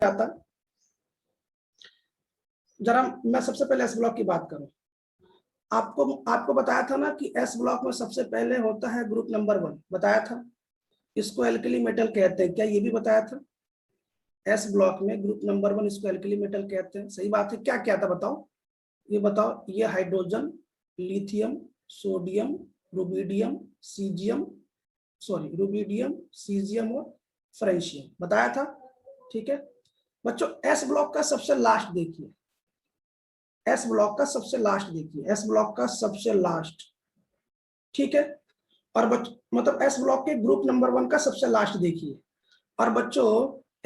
आता। जरा मैं सबसे पहले एस ब्लॉक की बात करूं। आपको बताया था ना कि एस ब्लॉक में सबसे पहले होता है ग्रुप नंबर 1, बताया था। इसको एल्कली मेटल कहते हैं, क्या ये भी बताया था? एस ब्लॉक में ग्रुप नंबर 1 इसको एल्कली मेटल कहते हैं, सही बात है। क्या क्या था बताओ, ये बताओ। ये hydrogen, lithium, sodium, rubidium, caesium, rubidium, caesium और फ्रेंशियम बताया था। ठीक है बच्चों, एस ब्लॉक का सबसे लास्ट देखिए, एस ब्लॉक का सबसे लास्ट देखिए, एस ब्लॉक का सबसे लास्ट। ठीक है, और मतलब एस ब्लॉक के ग्रुप नंबर 1 का सबसे लास्ट देखिए। और बच्चों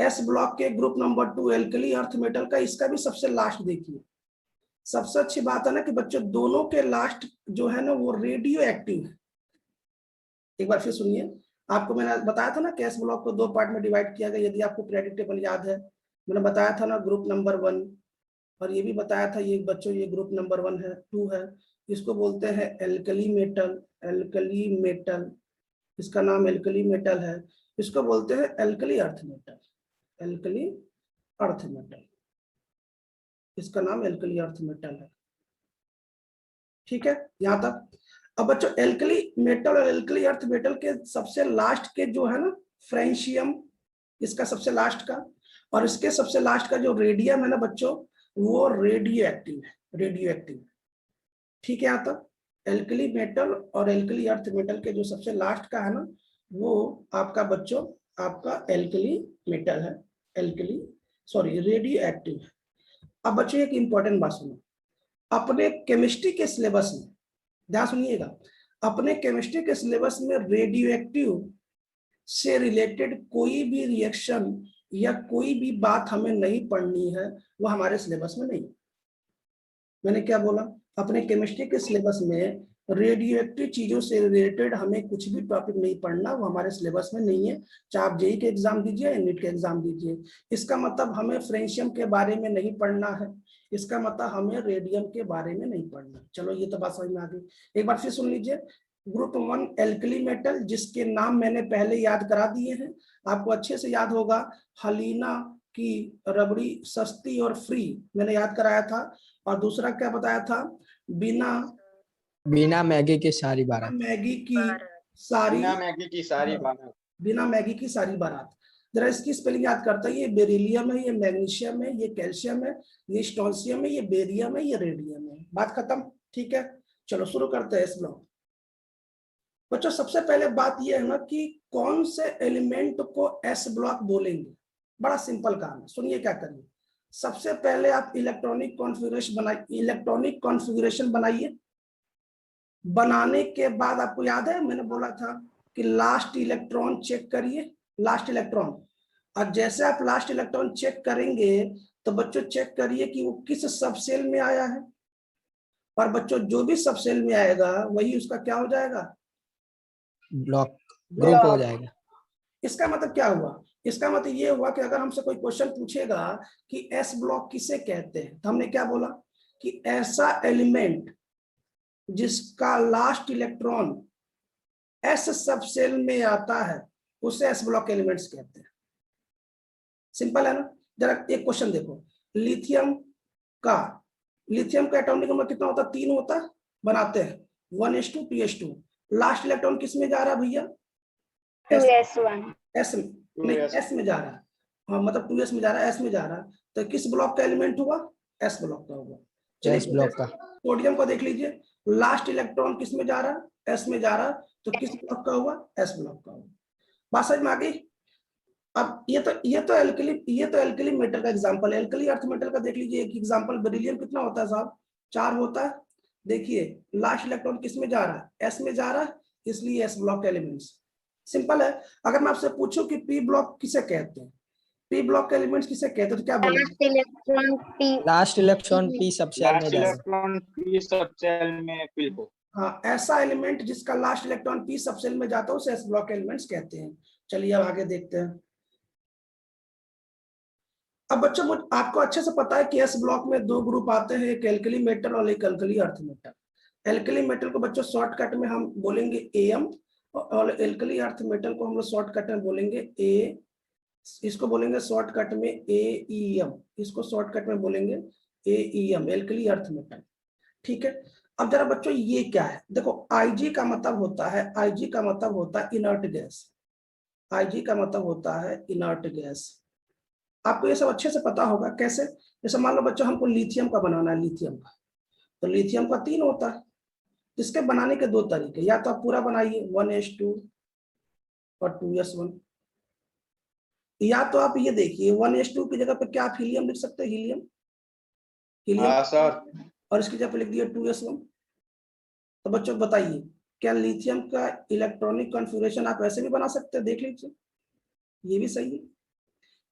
एस ब्लॉक के group number 2 alkali earth metal का, इसका भी सबसे लास्ट देखिए। सबसे अच्छी बात है ना कि बच्चों दोनों के लास्ट जो है ना वो रेडियो एक्टिव है। एक बार फिर सुनिए, आपको मैंने बताया था ना कि एस ब्लॉक को 2 पार्ट में डिवाइड किया गया, यदि आपको पीरियोडिक टेबल याद है। मैंने बताया था ना ग्रुप नंबर 1, और ये भी बताया था ये बच्चों ये ग्रुप नंबर 1 है, 2 है। इसको बोलते हैं एल्कली मेटल, एल्कली मेटल, इसका नाम एल्कली मेटल है। इसको बोलते हैं alkali earth metal, alkali earth metal, इसका नाम एल्कली अर्थ मेटल है। ठीक है यहां तक। अब बच्चों एल्कली मेटल और एल्कली अर्थ मेटल के सबसे लास्ट के जो है ना फ्रेंशियम, इसका सबसे लास्ट का, और इसके सबसे लास्ट का जो रेडियम है ना बच्चों, वो रेडियो एक्टिव है, रेडियो एक्टिव। ठीक है यहाँ तक। एल्कली मेटल और एल्कली अर्थ मेटल के जो सबसे लास्ट का है ना, वो आपका बच्चों आपका एल्कली मेटल है, एल्कली रेडियो एक्टिव है। अब बच्चों एक इंपॉर्टेंट बात सुनो, अपने केमिस्ट्री के सिलेबस में ध्यान सुनिएगा, अपने केमिस्ट्री के सिलेबस में रेडियो एक्टिव से रिलेटेड कोई भी रिएक्शन या कोई भी बात हमें नहीं पढ़नी है, वो हमारे सिलेबस में नहीं। मैंने क्या बोला, अपने केमिस्ट्री के सिलेबस में रेडियो एक्टिव चीजों से रिलेटेड हमें कुछ भी टॉपिक नहीं पढ़ना, वो हमारे सिलेबस में नहीं है। चाहे आप जेई के एग्जाम दीजिए या नीट के एग्जाम दीजिए। इसका मतलब हमें फ्रेंशियम के बारे में नहीं पढ़ना है, इसका मतलब हमें रेडियम के बारे में नहीं पढ़ना। चलो ये तो बात समझ में आ गई। एक बार फिर सुन लीजिए, ग्रुप 1 एल्कली मेटल, जिसके नाम मैंने पहले याद करा दिए हैं, आपको अच्छे से याद होगा। हलीना की रबड़ी सस्ती और फ्री मैंने याद कराया था। और दूसरा क्या बताया था, बिना बिना मैगी की सारी बारात, मैगी की सारी, बिना मैगी की सारी बारात, बिना मैगी की सारी बारात। जरा इसकी स्पेलिंग याद करता है, ये बेरिलियम है, ये मैग्नीशियम है, ये कैल्शियम है, ये स्टोन्सियम है, ये बेरियम है, ये रेडियम है। बात खत्म। ठीक है चलो शुरू करते हैं इस ब्लॉक। बच्चों सबसे पहले बात यह है ना कि कौन से एलिमेंट को एस ब्लॉक बोलेंगे। बड़ा सिंपल काम है, सुनिए क्या करिए। सबसे पहले आप इलेक्ट्रॉनिक कॉन्फ़िगरेशन बनाइए, इलेक्ट्रॉनिक कॉन्फ़िगरेशन बनाइए। बनाने के बाद आपको याद है मैंने बोला था कि लास्ट इलेक्ट्रॉन चेक करिए, लास्ट इलेक्ट्रॉन। और जैसे आप लास्ट इलेक्ट्रॉन चेक करेंगे तो बच्चों चेक करिए कि वो किस सब सेल में आया है। और बच्चों जो भी सब सेल में आएगा वही उसका क्या हो जाएगा, ब्लॉक, ग्रुप हो जाएगा। इसका मतलब क्या हुआ, इसका मतलब ये हुआ कि अगर हमसे कोई क्वेश्चन पूछेगा कि एस ब्लॉक किसे कहते हैं, तो हमने क्या बोला कि ऐसा एलिमेंट जिसका लास्ट इलेक्ट्रॉन एस सब सेल में आता है उसे एस ब्लॉक एलिमेंट्स कहते हैं। सिंपल है ना। जरा एक क्वेश्चन देखो, लिथियम का एटॉमिक नंबर कितना होता है, 3 होता है, बनाते हैं 1s2 2s2। लास्ट इलेक्ट्रॉन किस में जा रहा है भैया, 2s1, एस में, नहीं एस में जा रहा है। हाँ मतलब 2s में जा रहा है, एस में जा रहा है, तो किस ब्लॉक का एलिमेंट हुआ, एस ब्लॉक का हुआ। एस ब्लॉक का। सोडियम को देख लीजिए, लास्ट इलेक्ट्रॉन किस में जा रहा है, एस में जा रहा है, तो किस ब्लॉक का हुआ, एस ब्लॉक का हुआ। बात समझ में आ गई। अब ये तो एल्कली मेटल का एग्जांपल है। एल्कली अर्थ मेटल का देख लीजिए एक एग्जांपल, बेरिलियम कितना होता है साहब, 4 होता है। देखिए लास्ट इलेक्ट्रॉन किस में जा रहा है, एस में जा रहा है, इसलिए एस ब्लॉक एलिमेंट्स। सिंपल है। अगर मैं आपसे पूछूं कि पी ब्लॉक किसे कहते हैं, पी ब्लॉक के एलिमेंट्स किसे कहते हैं, तो क्या बोलेंगे, लास्ट इलेक्ट्रॉन पी सब सेल में जाएगा। इलेक्ट्रॉन पी सब सेल में फिल हो। हाँ ऐसा एलिमेंट जिसका लास्ट इलेक्ट्रॉन पी सब सेल में जाता है उसे एस ब्लॉक एलिमेंट्स कहते हैं। चलिए अब आगे देखते हैं। अब बच्चों आपको अच्छे से पता है कि एस ब्लॉक में 2 ग्रुप आते हैं, एक एल्कली मेटल और एक alkali earth metal. Alkali metal को बच्चों शॉर्टकट में हम बोलेंगे एम, और एल्कली अर्थ मेटल को हम लोग शॉर्टकट में बोलेंगे ए इसको बोलेंगे शॉर्टकट में AEM, इसको शॉर्टकट में बोलेंगे AEM, एल्कली अर्थ मेटल। ठीक है, अब जरा बच्चों ये क्या है, देखो IG का मतलब होता है, IG का मतलब होता है इनर्ट गैस, IG का मतलब होता है इनर्ट गैस। आपको ये सब अच्छे से पता होगा कैसे। जैसे मान लो बच्चों हमको लिथियम का बनाना है, लिथियम का, तो लिथियम का 3 होता है, इसके बनाने के 2 तरीके, या तो आप पूरा बनाइए 1s2 और 2s1, या तो आप ये देखिए 1s2 की जगह पे क्या आप हीलियम लिख सकते हैं, हीलियम, हीलियम, हाँ सर। और इसकी जगह पे लिख दिया 2s1। तो बच्चों बताइए क्या लिथियम का इलेक्ट्रॉनिक कॉन्फ़िगरेशन आप ऐसे भी बना सकते हैं, देख लीजिए, ये भी सही है।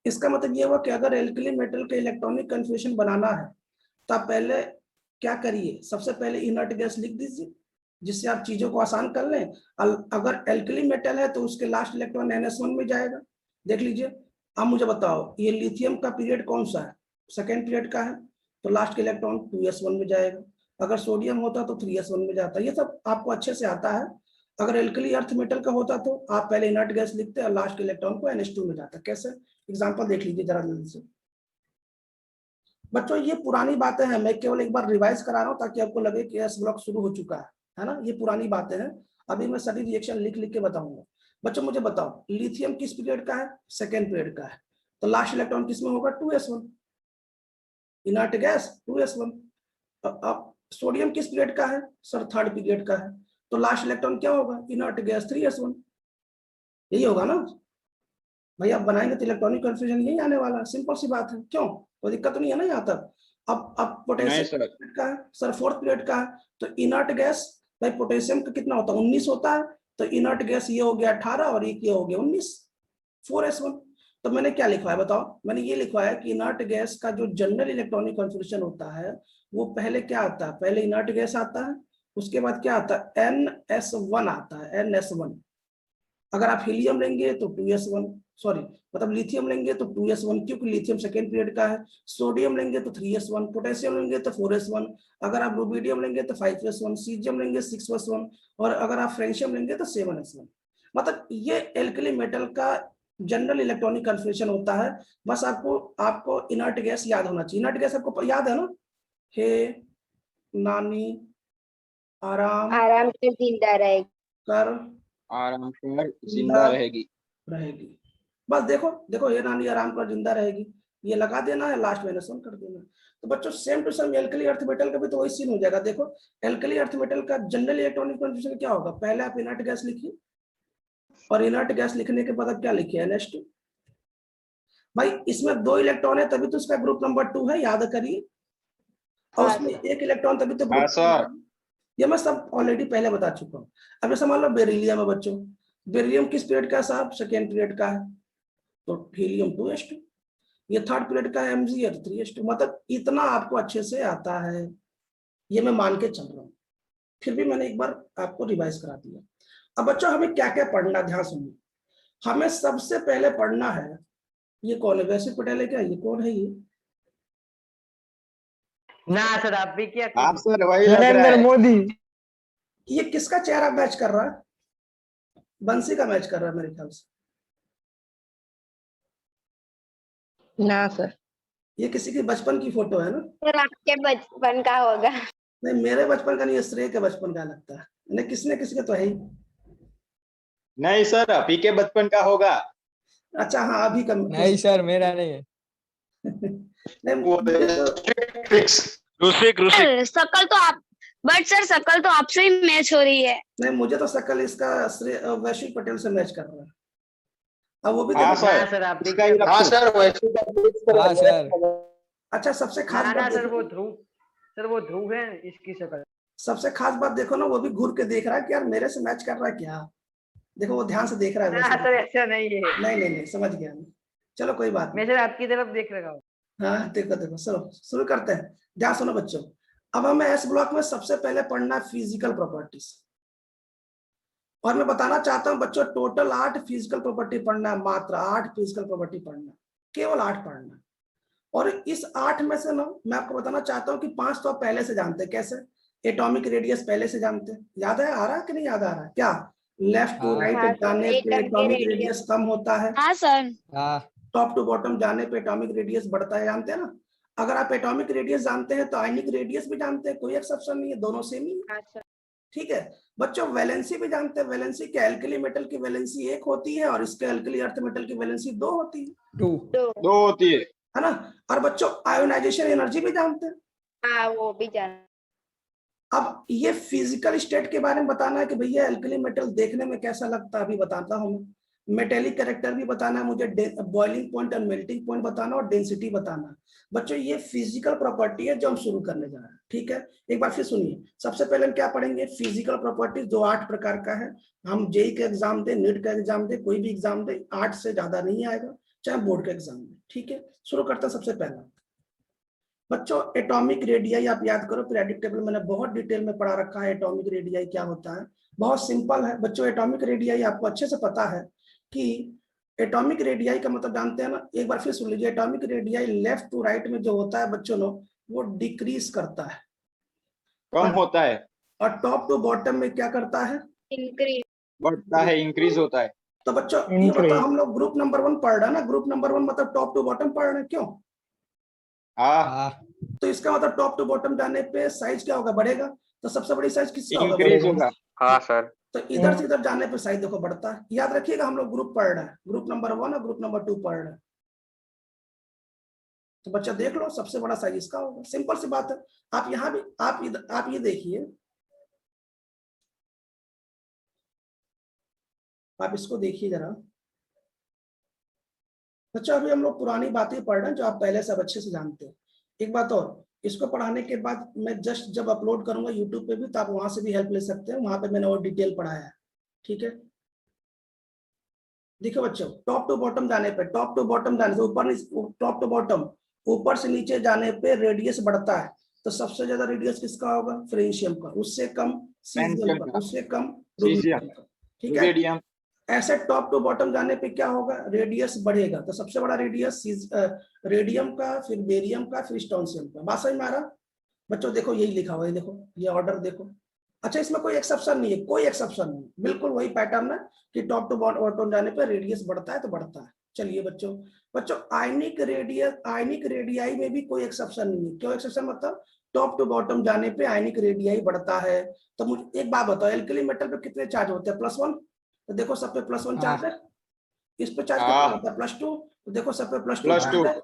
इसका मतलब ये हुआ कि अगर एल्कली मेटल का इलेक्ट्रॉनिक कॉन्फ़िगरेशन बनाना है तो आप पहले क्या करिए, सबसे पहले इनर्ट गैस लिख दीजिए, जिससे आप चीजों को आसान कर लें। अगर एल्कली मेटल है तो उसके लास्ट इलेक्ट्रॉन NS1 में जाएगा, देख लीजिए। अब मुझे बताओ ये लिथियम का पीरियड कौन सा है, सेकेंड पीरियड का है, तो लास्ट के इलेक्ट्रॉन 2s1 में जाएगा। अगर सोडियम होता तो 3s1 में जाता, ये सब आपको अच्छे से आता है। अगर एल्कली अर्थ मेटल का होता तो आप पहले इनर्ट गैस लिखते और लास्ट के इलेक्ट्रॉन को NH2 में जाता। कैसे, एग्जाम्पल देख लीजिए जरा जल्दी से। बच्चों ये पुरानी बातें हैं, मैं केवल एक बार रिवाइज करा रहा हूँ ताकि आपको लगे कि एस ब्लॉक शुरू हो चुका है ना। ये पुरानी बातें हैं, अभी मैं सभी रिएक्शन लिख लिख के बताऊंगा। बच्चों मुझे बताओ लिथियम किस पीरियड का है, सेकेंड पीरियड का है, तो लास्ट इलेक्ट्रॉन किस में होगा, 2s1, इनर्ट गैस 2s1। अब सोडियम किस पीरियड का है सर, थर्ड पीरियड का है, तो लास्ट इलेक्ट्रॉन क्या होगा, इनर्ट गैस 3s1, यही होगा ना भाई। आप बनाएंगे तो इलेक्ट्रॉनिक कन्फ्यूजन यही आने वाला है, सिंपल सी बात है, क्यों, कोई दिक्कत नहीं है ना यहाँ तक। अब पोटेशियम का है सर, फोर्थ पीरियड का है, तो इनर्ट गैस भाई पोटेशियम का कितना होता है, 19 होता है, तो इनर्ट गैस ये हो गया 18 और ये हो गया 19, 4s1। तो मैंने क्या लिखवा है बताओ, मैंने ये लिखवाया है कि इनर्ट गैस का जो जनरल इलेक्ट्रॉनिक कॉन्फ़िगरेशन होता है वो पहले क्या आता है, पहले इनर्ट गैस आता है, उसके बाद क्या आता है, NS1 आता है, NS1। अगर आप हीलियम लेंगे तो 2s1, सॉरी मतलब लिथियम लेंगे तो 2s1, क्योंकि लिथियम सेकेंड पीरियड का है। सोडियम लेंगे तो 3s1, पोटेशियम लेंगे तो 4s1, अगर आप रुबिडियम लेंगे तो 5s1, सीजियम लेंगे 6s1, और अगर आप फ्रेंशियम लेंगे तो 7s1। मतलब ये एल्कली मेटल का जनरल इलेक्ट्रॉनिक कन्फिगरेशन होता है। बस आपको इनर्ट गैस याद होना चाहिए। इनर्ट गैस आपको याद है ना, हे नानी आराम आराम से जिंदा रहेगी। कर आराम कर जिंदा रहेगी। बस देखो देखो, ये नानी आराम कर जिंदा रहेगी, ये लगा देना है, लास्ट में NS1 कर देना है। तो बच्चों same to same alkali earth metal का भी तो वही सीन हो जाएगा। देखो एल्कली अर्थ मेटल का जनरल इलेक्ट्रॉनिक कॉन्फ़िगरेशन क्या होगा, पहले आप इनर्ट गैस लिखिए, और इनर्ट गैस लिखने के बाद आप क्या लिखिए, NH2। भाई इसमें 2 इलेक्ट्रॉन है तभी तो उसका ग्रुप नंबर 2 है, याद करिए, और उसमें 1 इलेक्ट्रॉन तभी तो हाँ सर। ये मैं सब ऑलरेडी पहले बता चुका हूँ। अब जैसे मान लो बेरिलियम है बच्चों, बेरिलियम किस पीरियड का है साहब, सेकेंड पीरियड का है, तो हीलियम 2s2, ये थर्ड पीरियड का है, MgR 3s2। मतलब इतना आपको अच्छे से आता है, ये मैं मान के चल रहा हूँ, फिर भी मैंने एक बार आपको रिवाइज करा दिया। अब बच्चों हमें क्या क्या पढ़ना, ध्यान सुनिए। हमें सबसे पहले पढ़ना है, ये कौन है, वैसे पटेल है क्या, ये कौन है ये, ना सर आप भी क्या, आप सर वही लग रहा नरेंद्र है। मोदी। ये किसका चेहरा मैच कर रहा है, बंसी का मैच कर रहा है मेरे ख्याल से। ना सर, ये किसी की बचपन की फोटो है ना, सर आपके बचपन का होगा। नहीं मेरे बचपन का नहीं, श्रेय के बचपन का लगता है, नहीं किसने किसी का तो है ही। नहीं सर, अभी के बचपन का होगा। अच्छा हाँ अभी का नहीं सर मेरा नहीं है। नहीं मुझे तो सर शकल तो आप, बट सर शकल तो आपसे ही मैच हो रही है। नहीं, मुझे तो शकल इसका वैश्विक पटेल से मैच कर रहा है। अब वो भी हाँ देखो, सर, सर आप भी इसका ही क्या, हाँ सर हाँ सर, अच्छा सबसे खास ना बात सर वो देखो, ध्रुव, सर वो ध्रुव है, इसकी शक्ल। सबसे खास बात देखो ना, वो भी घूर के देख रहा है कि यार मेरे से मैच कर रहा है क्या, देखो वो ध्यान से देख रहा है ना वैसे। सर ऐसा नहीं है, नहीं नहीं नहीं, समझ गया मैं, चलो कोई बात मैं नहीं। सर आपकी तरफ देख रहा हूँ। हाँ देखो देखो, चलो शुरू करते हैं, ध्यान सुनो बच्चों। अब हमें एस ब्लॉक में सबसे पहले पढ़ना है फिजिकल प्रॉपर्टीज, और मैं बताना चाहता हूं बच्चों टोटल 8 फिजिकल प्रॉपर्टी पढ़ना है, मात्र 8 फिजिकल प्रॉपर्टी पढ़ना, केवल 8 पढ़ना। और इस 8 में से ना मैं आपको बताना चाहता हूं कि 5 तो आप पहले से जानते हैं, कैसे, एटॉमिक रेडियस पहले से जानते हैं, याद है, आ रहा है कि नहीं याद आ रहा है, क्या लेफ्ट टू हाँ राइट हाँ सर, जाने पे एटम के एटॉमिक रेडियस। रेडियस कम होता है, हाँ सर। हाँ टॉप टू बॉटम जाने पे एटॉमिक रेडियस बढ़ता है, जानते हैं ना। अगर आप एटॉमिक रेडियस जानते हैं तो आयनिक रेडियस भी जानते हैं, कोई एक्सेप्शन नहीं है, दोनों सेम ही है। ठीक है बच्चों, वैलेंसी भी जानते हैं। वैलेंसी क्या, एल्कली मेटल की वैलेंसी 1 होती है और इसके एल्कली अर्थ मेटल की वैलेंसी 2 होती है, 2 2 होती है ना। और बच्चों आयोनाइजेशन एनर्जी भी जानते हैं। हाँ वो भी जान। अब ये फिजिकल स्टेट के बारे में बताना है कि भैया एल्कली मेटल देखने में कैसा लगता है, अभी बताता हूँ। मेटेलिक कैरेक्टर भी बताना है मुझे, बॉइलिंग पॉइंट और मेल्टिंग पॉइंट बताना और डेंसिटी बताना है। बच्चों ये फिजिकल प्रॉपर्टी है जो हम शुरू करने जा रहे हैं। ठीक है, एक बार फिर सुनिए। सबसे पहले हम क्या पढ़ेंगे, फिजिकल प्रॉपर्टीज, जो 8 प्रकार का है। हम जेई का एग्जाम दे, नीट का एग्जाम दे, कोई भी एग्जाम दे, 8 से ज्यादा नहीं आएगा, चाहे बोर्ड का एग्जाम दे। ठीक है, शुरू करते हैं। सबसे पहला बच्चों एटॉमिक रेडियाई आप याद करो, पीरियोडिक टेबल मैंने बहुत डिटेल में पढ़ा रखा है। एटॉमिक रेडियाई क्या होता है, बहुत सिंपल है बच्चों। एटॉमिक रेडियाई आपको अच्छे से पता है कि एटॉमिक रेडियाई का मतलब जानते हैं ना। एक बार फिर सुन लीजिए, atomic radii left to right में जो होता है बच्चों लोग, वो डिक्रीज करता है, कम होता है, और टॉप टू बॉटम में क्या करता है, इंक्रीज। बढ़ता है, इंक्रीज होता है। तो बच्चों ये बताओ, हम लोग ग्रुप नंबर 1 पढ़ रहे हैं ना, ग्रुप नंबर 1 मतलब टॉप टू बॉटम पढ़ रहे हैं, क्यों। हाँ, तो इसका मतलब टॉप टू बॉटम जाने पे साइज क्या होगा, बढ़ेगा। तो सबसे बड़ी साइज किसका होगा, इंक्रीज होगा। हाँ सर। तो इधर से इधर जाने पे साइज देखो बढ़ता है। याद रखिएगा, हम लोग ग्रुप पढ़ रहे हैं, ग्रुप नंबर 1 और ग्रुप नंबर 2 पढ़ रहे हैं। तो बच्चा देख लो, सबसे बड़ा साइज इसका होगा, सिंपल सी बात है। आप यहाँ भी आप ये देखिए, आप इसको देखिए जरा बच्चा। अभी हम लोग पुरानी बातें पढ़ रहे हैं जो आप पहले सब अच्छे से जानते हैं। एक बात और, इसको पढ़ाने के बाद मैं जस्ट जब अपलोड करूंगा यूट्यूब पे भी, तो आप वहां से भी हेल्प ले सकते हैं, वहां पे मैंने और डिटेल पढ़ाया है। ठीक है, देखो बच्चों, टॉप टू बॉटम जाने पे, टॉप टू बॉटम जाने से ऊपर, टॉप टू बॉटम ऊपर से नीचे जाने पे रेडियस बढ़ता है। तो सबसे ज्यादा रेडियस किसका होगा, फ्रेंशियम का, उससे कम सीजियम का, उससे कम रुबिडियम का। ठीक है, रुबिडियम। ऐसे टॉप टू बॉटम जाने पे क्या होगा, रेडियस बढ़ेगा। तो सबसे बड़ा रेडियस रेडियम का, फिर बेरियम का, फिर स्टोनशियम का। बात समझ में आ रहा बच्चों, देखो यही लिखा हुआ है, देखो ये ऑर्डर देखो। अच्छा, इसमें कोई एक्सेप्शन नहीं है, कोई एक्सेप्शन नहीं, बिल्कुल वही पैटर्न है कि टॉप टू बॉटम जाने पे रेडियस बढ़ता है तो बढ़ता है। चलिए बच्चों आयनिक रेडियाई में भी कोई एक्सेप्शन नहीं है। क्यों एक्सेप्शन, मतलब टॉप टू बॉटम जाने पे आयनिक रेडियाई बढ़ता है। तो मुझे एक बात बताओ, एल्कली मेटल पे कितने चार्ज होते हैं, +1। तो देखो सब पे +1 चार्ज है। इस पे चार्ज कितना होता है, +2। तो देखो सब पे +2 चार्ज है।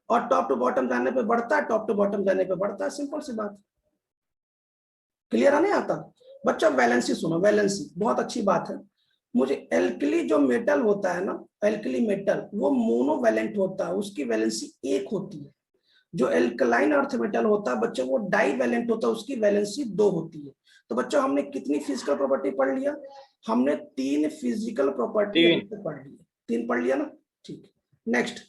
और टॉप टू बॉटम जाने पे बढ़ता है, टॉप टू बॉटम जाने पे बढ़ता है, सिंपल सी बात। क्लियर है, नहीं आता बच्चा। वैलेंसी सुनो, वैलेंसी बहुत अच्छी बात है। मुझे एल्कली जो मेटल होता है ना, एल्कली मेटल वो मोनोवैलेंट होता है, उसकी वैलेंसी 1 होती है। जो एल्कलाइन अर्थ मेटल होता है बच्चों, वो डाईवैलेंट होता है, उसकी वैलेंसी 2 होती है। तो बच्चों हमने कितनी फिजिकल प्रॉपर्टी पढ़ लिया, हमने 3 फिजिकल प्रॉपर्टी पढ़ ली, 3 पढ़ लिया ना। ठीक, नेक्स्ट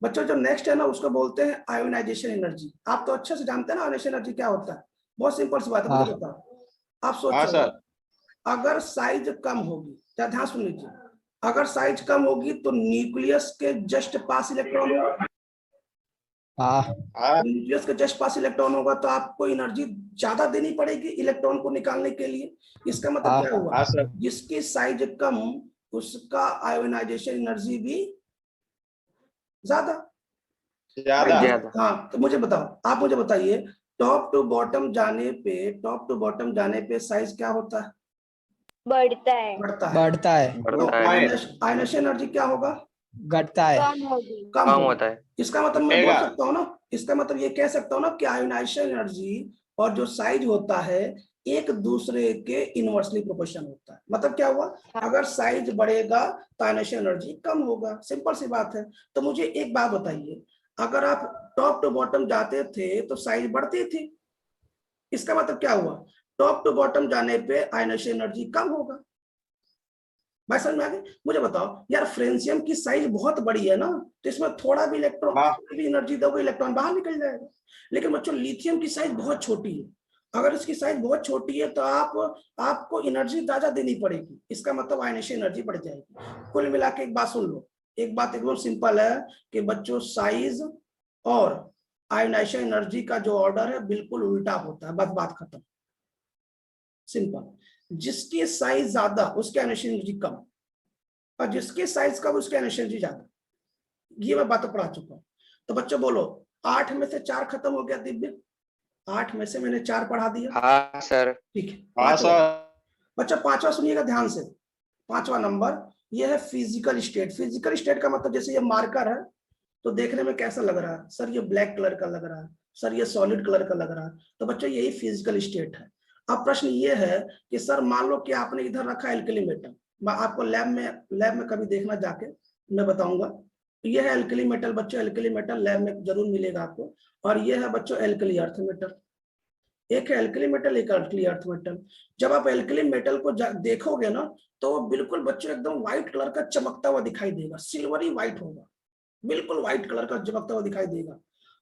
बच्चों, जो नेक्स्ट है ना उसको बोलते हैं आयोनाइजेशन एनर्जी। आप तो अच्छे से जानते हैं ना आयोनाइजेशन एनर्जी क्या होता है, बहुत सिंपल सी बात है, मुझे बताओ। आप सोचो, अगर साइज कम होगी, क्या ध्यान सुन लीजिए, अगर साइज कम होगी तो न्यूक्लियस के जस्ट पास इलेक्ट्रॉन होगा। न्यूक्लियस के जस्ट पास इलेक्ट्रॉन होगा तो आपको एनर्जी ज्यादा देनी पड़ेगी इलेक्ट्रॉन को निकालने के लिए। इसका मतलब क्या हुआ, जिसकी साइज कम उसका आयोनाइजेशन एनर्जी भी ज्यादा। हाँ, तो मुझे बताओ, आप मुझे बताइए, टॉप टू बॉटम जाने पे साइज क्या होता है, बढ़ता है। बढ़ता है। तो आयोनाइजेशन एनर्जी क्या होगा, घटता है, कम होगी। कम होता है। इसका मतलब मैं बोल सकता हूँ ना, इसका मतलब ये कह सकता हूँ ना कि आयोनाइजेशन एनर्जी और जो साइज होता है एक दूसरे के इनवर्सली प्रोपोर्शन होता है। मतलब क्या हुआ, अगर साइज बढ़ेगा तो आयोनाइजेशन एनर्जी कम होगा, सिंपल सी बात है। तो मुझे एक बात बताइए, अगर आप टॉप टू बॉटम जाते थे तो साइज बढ़ती थी, इसका मतलब क्या हुआ, टॉप टू बॉटम जाने पे आयोनाइजेशन एनर्जी कम होगा। भाई समझ में आ गई। मुझे बताओ यार, फ्रेंशियम की साइज बहुत बड़ी है ना, तो इसमें थोड़ा भी इलेक्ट्रॉन भी एनर्जी दोगे इलेक्ट्रॉन बाहर निकल जाएगा। लेकिन बच्चों लिथियम की साइज बहुत छोटी है, अगर इसकी साइज बहुत छोटी है तो आपको एनर्जी ज्यादा देनी पड़ेगी, इसका मतलब आयोनाइजेशन एनर्जी बढ़ जाएगी। कुल मिला के एक बात सुन लो, एक बात एकदम सिंपल है कि बच्चों साइज और आयोनाइजेशन एनर्जी का जो ऑर्डर है बिल्कुल उल्टा होता है, बस बात खत्म, सिंपल। जिसकी साइज ज्यादा उसकी आयोनाइजेशन एनर्जी कम, और जिसकी साइज कम उसकी आयोनाइजेशन एनर्जी ज्यादा। ये मैं बातें पढ़ा चुका हूँ। तो बच्चों बोलो 8 में से 4 खत्म हो गया दिव्य, 8 में से मैंने 4 पढ़ा दिया। हाँ सर। ठीक है, हाँ पांचवा सर। बच्चा पांचवा सुनिएगा ध्यान से। पांचवा नंबर ये है फिजिकल स्टेट। फिजिकल स्टेट का मतलब जैसे ये मार्कर है तो देखने में कैसा लग रहा है सर, ये ब्लैक कलर का लग रहा है सर, ये सॉलिड कलर का लग रहा है, तो बच्चों यही फिजिकल स्टेट है। अब प्रश्न ये है कि सर मान लो कि आपने इधर रखा एल्कली मेटल, मैं आपको लैब में कभी देखना जाके मैं बताऊंगा। ये है एल्कली मेटल बच्चों, एल्कली मेटल लैब में जरूर मिलेगा आपको। और ये है बच्चों एल्कली अर्थ मेटल, एक है एल्कली मेटल एक एल्कली अर्थ मेटल। जब आप एल्कली मेटल को देखोगे ना तो बिल्कुल बच्चों एकदम व्हाइट कलर का चमकता हुआ दिखाई देगा, सिल्वरी व्हाइट होगा, बिल्कुल व्हाइट कलर का चमकता हुआ दिखाई देगा।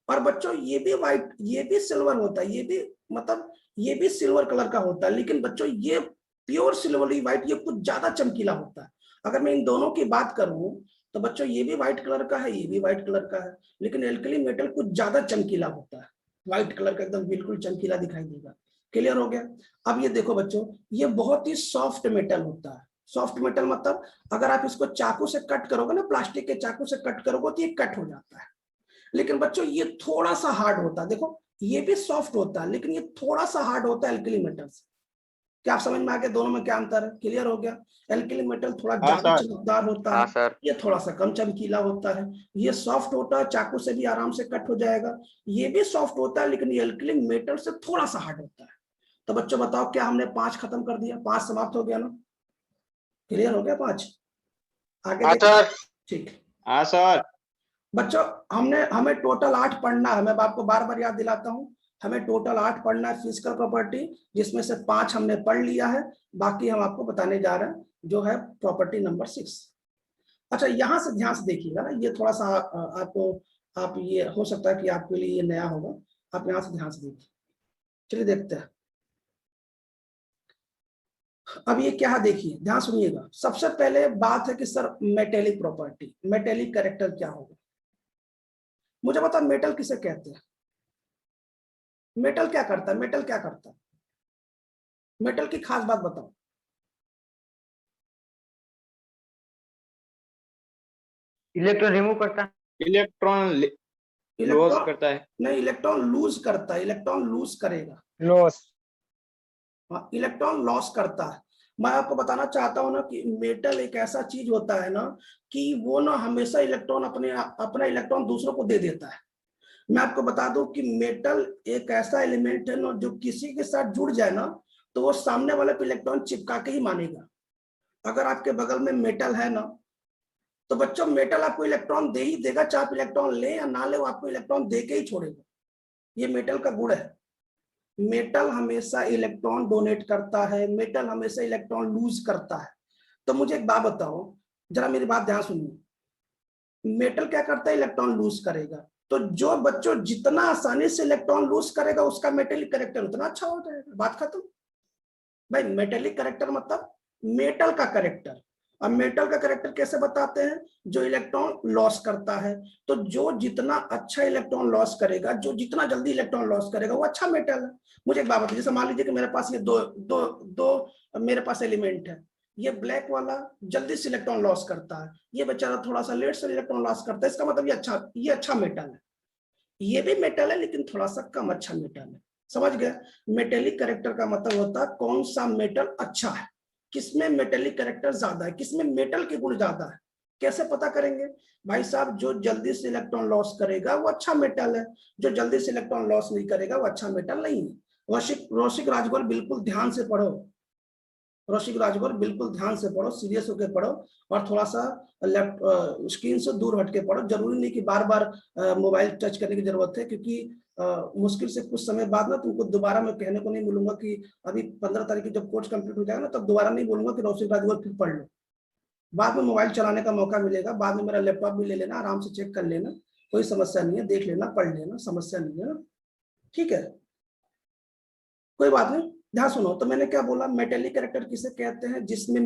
और बच्चों ये भी व्हाइट, ये भी सिल्वर होता है, ये भी मतलब ये भी सिल्वर कलर का होता है, लेकिन बच्चों ये प्योर सिल्वरी व्हाइट, ये कुछ ज्यादा चमकीला होता है। अगर मैं इन दोनों की बात करूं तो बच्चों ये भी व्हाइट कलर का है, ये भी व्हाइट कलर का है, लेकिन एल्कली मेटल कुछ ज्यादा चमकीला होता है, व्हाइट कलर का एकदम बिल्कुल चमकीला दिखाई देगा। क्लियर हो गया? अब ये देखो बच्चों, ये बहुत ही सॉफ्ट मेटल होता है। सॉफ्ट मेटल मतलब अगर आप इसको चाकू से कट करोगे ना, प्लास्टिक के चाकू से कट करोगे तो ये कट हो जाता है, लेकिन बच्चों ये थोड़ा सा हार्ड होता है। देखो ये भी सॉफ्ट होता है लेकिन ये थोड़ा सा हार्ड होता है एल्कली मेटल से। क्या आप समझ में आ गया दोनों में क्या अंतर है? क्लियर हो गया? एल्कली मेटल थोड़ा ज्यादा चमकदार होता हाँ है, सर। ये थोड़ा सा कम चमकीला होता है। ये सॉफ्ट होता है, चाकू से भी आराम से कट हो जाएगा। ये भी सॉफ्ट होता है लेकिन ये एल्कली मेटल से थोड़ा सा हार्ड होता है। तो बच्चों बताओ क्या हमने 5 खत्म कर दिया? 5 समाप्त हो गया ना? क्लियर हो गया 5? आगे हाँ देखो। सर। ठीक। हाँ सर। बच्चों हमें टोटल 8 पढ़ना है। मैं आपको बार बार याद दिलाता हूं, हमें टोटल 8 पढ़ना है फिजिकल प्रॉपर्टी, जिसमें से 5 हमने पढ़ लिया है, बाकी हम आपको बताने जा रहे हैं जो है प्रॉपर्टी नंबर 6। अच्छा यहां से ध्यान से देखिएगा ना, ये थोड़ा सा आपको आप ये हो सकता है कि आपके लिए ये नया होगा, आप यहां से ध्यान से देखिए। चलिए देखते हैं। अब ये क्या है देखिए, ध्यान सुनिएगा। सबसे पहले बात है कि sir metallic property, metallic character क्या होगा? मुझे बता मेटल किसे कहते हैं? मेटल क्या करता है? मेटल क्या करता है? मेटल की खास बात बताओ। इलेक्ट्रॉन रिमूव करता है। इलेक्ट्रॉन लॉस इलेक्ट्रॉन करता है। नहीं, इलेक्ट्रॉन लूज करता है, इलेक्ट्रॉन लूज करेगा। लॉस। हाँ, इलेक्ट्रॉन लॉस करता है। मैं आपको बताना चाहता हूं ना कि मेटल एक ऐसा चीज होता है ना कि वो ना हमेशा इलेक्ट्रॉन अपना इलेक्ट्रॉन दूसरों को दे देता है। मैं आपको बता दूं कि मेटल एक ऐसा एलिमेंट है ना जो किसी के साथ जुड़ जाए ना तो वो सामने वाले को इलेक्ट्रॉन चिपका के ही मानेगा। अगर आपके बगल में मेटल है ना तो बच्चों मेटल आपको इलेक्ट्रॉन दे ही देगा, चाहे आप इलेक्ट्रॉन ले या ना ले, वो आपको इलेक्ट्रॉन दे के ही छोड़ेगा। ये मेटल का गुण है। मेटल हमेशा इलेक्ट्रॉन डोनेट करता है, मेटल हमेशा इलेक्ट्रॉन लूज करता है। तो मुझे एक बात बताओ, जरा मेरी बात ध्यान सुनिए। मेटल क्या करता है? इलेक्ट्रॉन लूज करेगा। तो जो बच्चों जितना आसानी से इलेक्ट्रॉन लूज करेगा उसका मेटेलिक कैरेक्टर उतना अच्छा हो जाएगा। बात खत्म भाई। मेटेलिक कैरेक्टर मतलब मेटल का कैरेक्टर। अब मेटल का कैरेक्टर कैसे बताते हैं? जो इलेक्ट्रॉन लॉस करता है। तो जो जितना अच्छा इलेक्ट्रॉन लॉस करेगा, जो जितना जल्दी इलेक्ट्रॉन लॉस करेगा वो अच्छा मेटल है। मुझे एक बात बताइए, जैसे मान लीजिए कि मेरे पास ये दो मेरे पास एलिमेंट है। ये ब्लैक वाला जल्दी से इलेक्ट्रॉन लॉस करता है, ये बेचारा थोड़ा सा लेट से इलेक्ट्रॉन लॉस करता है। इसका मतलब ये अच्छा मेटल है। ये भी मेटल है लेकिन थोड़ा सा कम अच्छा मेटल है। समझ गए? मेटेलिक कैरेक्टर का मतलब होता है कौन सा मेटल अच्छा है, किसमें मेटेलिक कैरेक्टर ज्यादा है, किसमें मेटल के गुण ज्यादा है। कैसे पता करेंगे? भाई साहब जो जल्दी से इलेक्ट्रॉन लॉस करेगा वो अच्छा मेटल है, जो जल्दी से इलेक्ट्रॉन लॉस नहीं करेगा वो अच्छा मेटल नहीं है। रोशिक राजगोर बिल्कुल ध्यान से पढ़ो, रोशिक राजगोर बिल्कुल ध्यान से पढ़ो, सीरियस होकर पढ़ो, और थोड़ा सा स्क्रीन से दूर हटके पढ़ो। जरूरी नहीं कि बार बार मोबाइल टच करने की जरूरत है, क्योंकि मुश्किल से कुछ समय बाद ना तुमको दोबारा मैं कहने को नहीं बोलूंगा कि अभी 15 तारीख की जब कोर्स कंप्लीट हो जाएगा ना तब दोबारा नहीं बोलूंगा कि रोशिक राजगोर फिर पढ़ लो। बाद में मोबाइल चलाने का मौका मिलेगा, बाद में मेरा लैपटॉप भी ले लेना, आराम से चेक कर लेना, कोई समस्या नहीं है, देख लेना, पढ़ लेना, समस्या नहीं है ना। ठीक है, कोई बात नहीं। ध्यान सुनो, तो मैंने क्या बोला? मेटेलिक कैरेक्टर किसे कहते हैं? जिसमें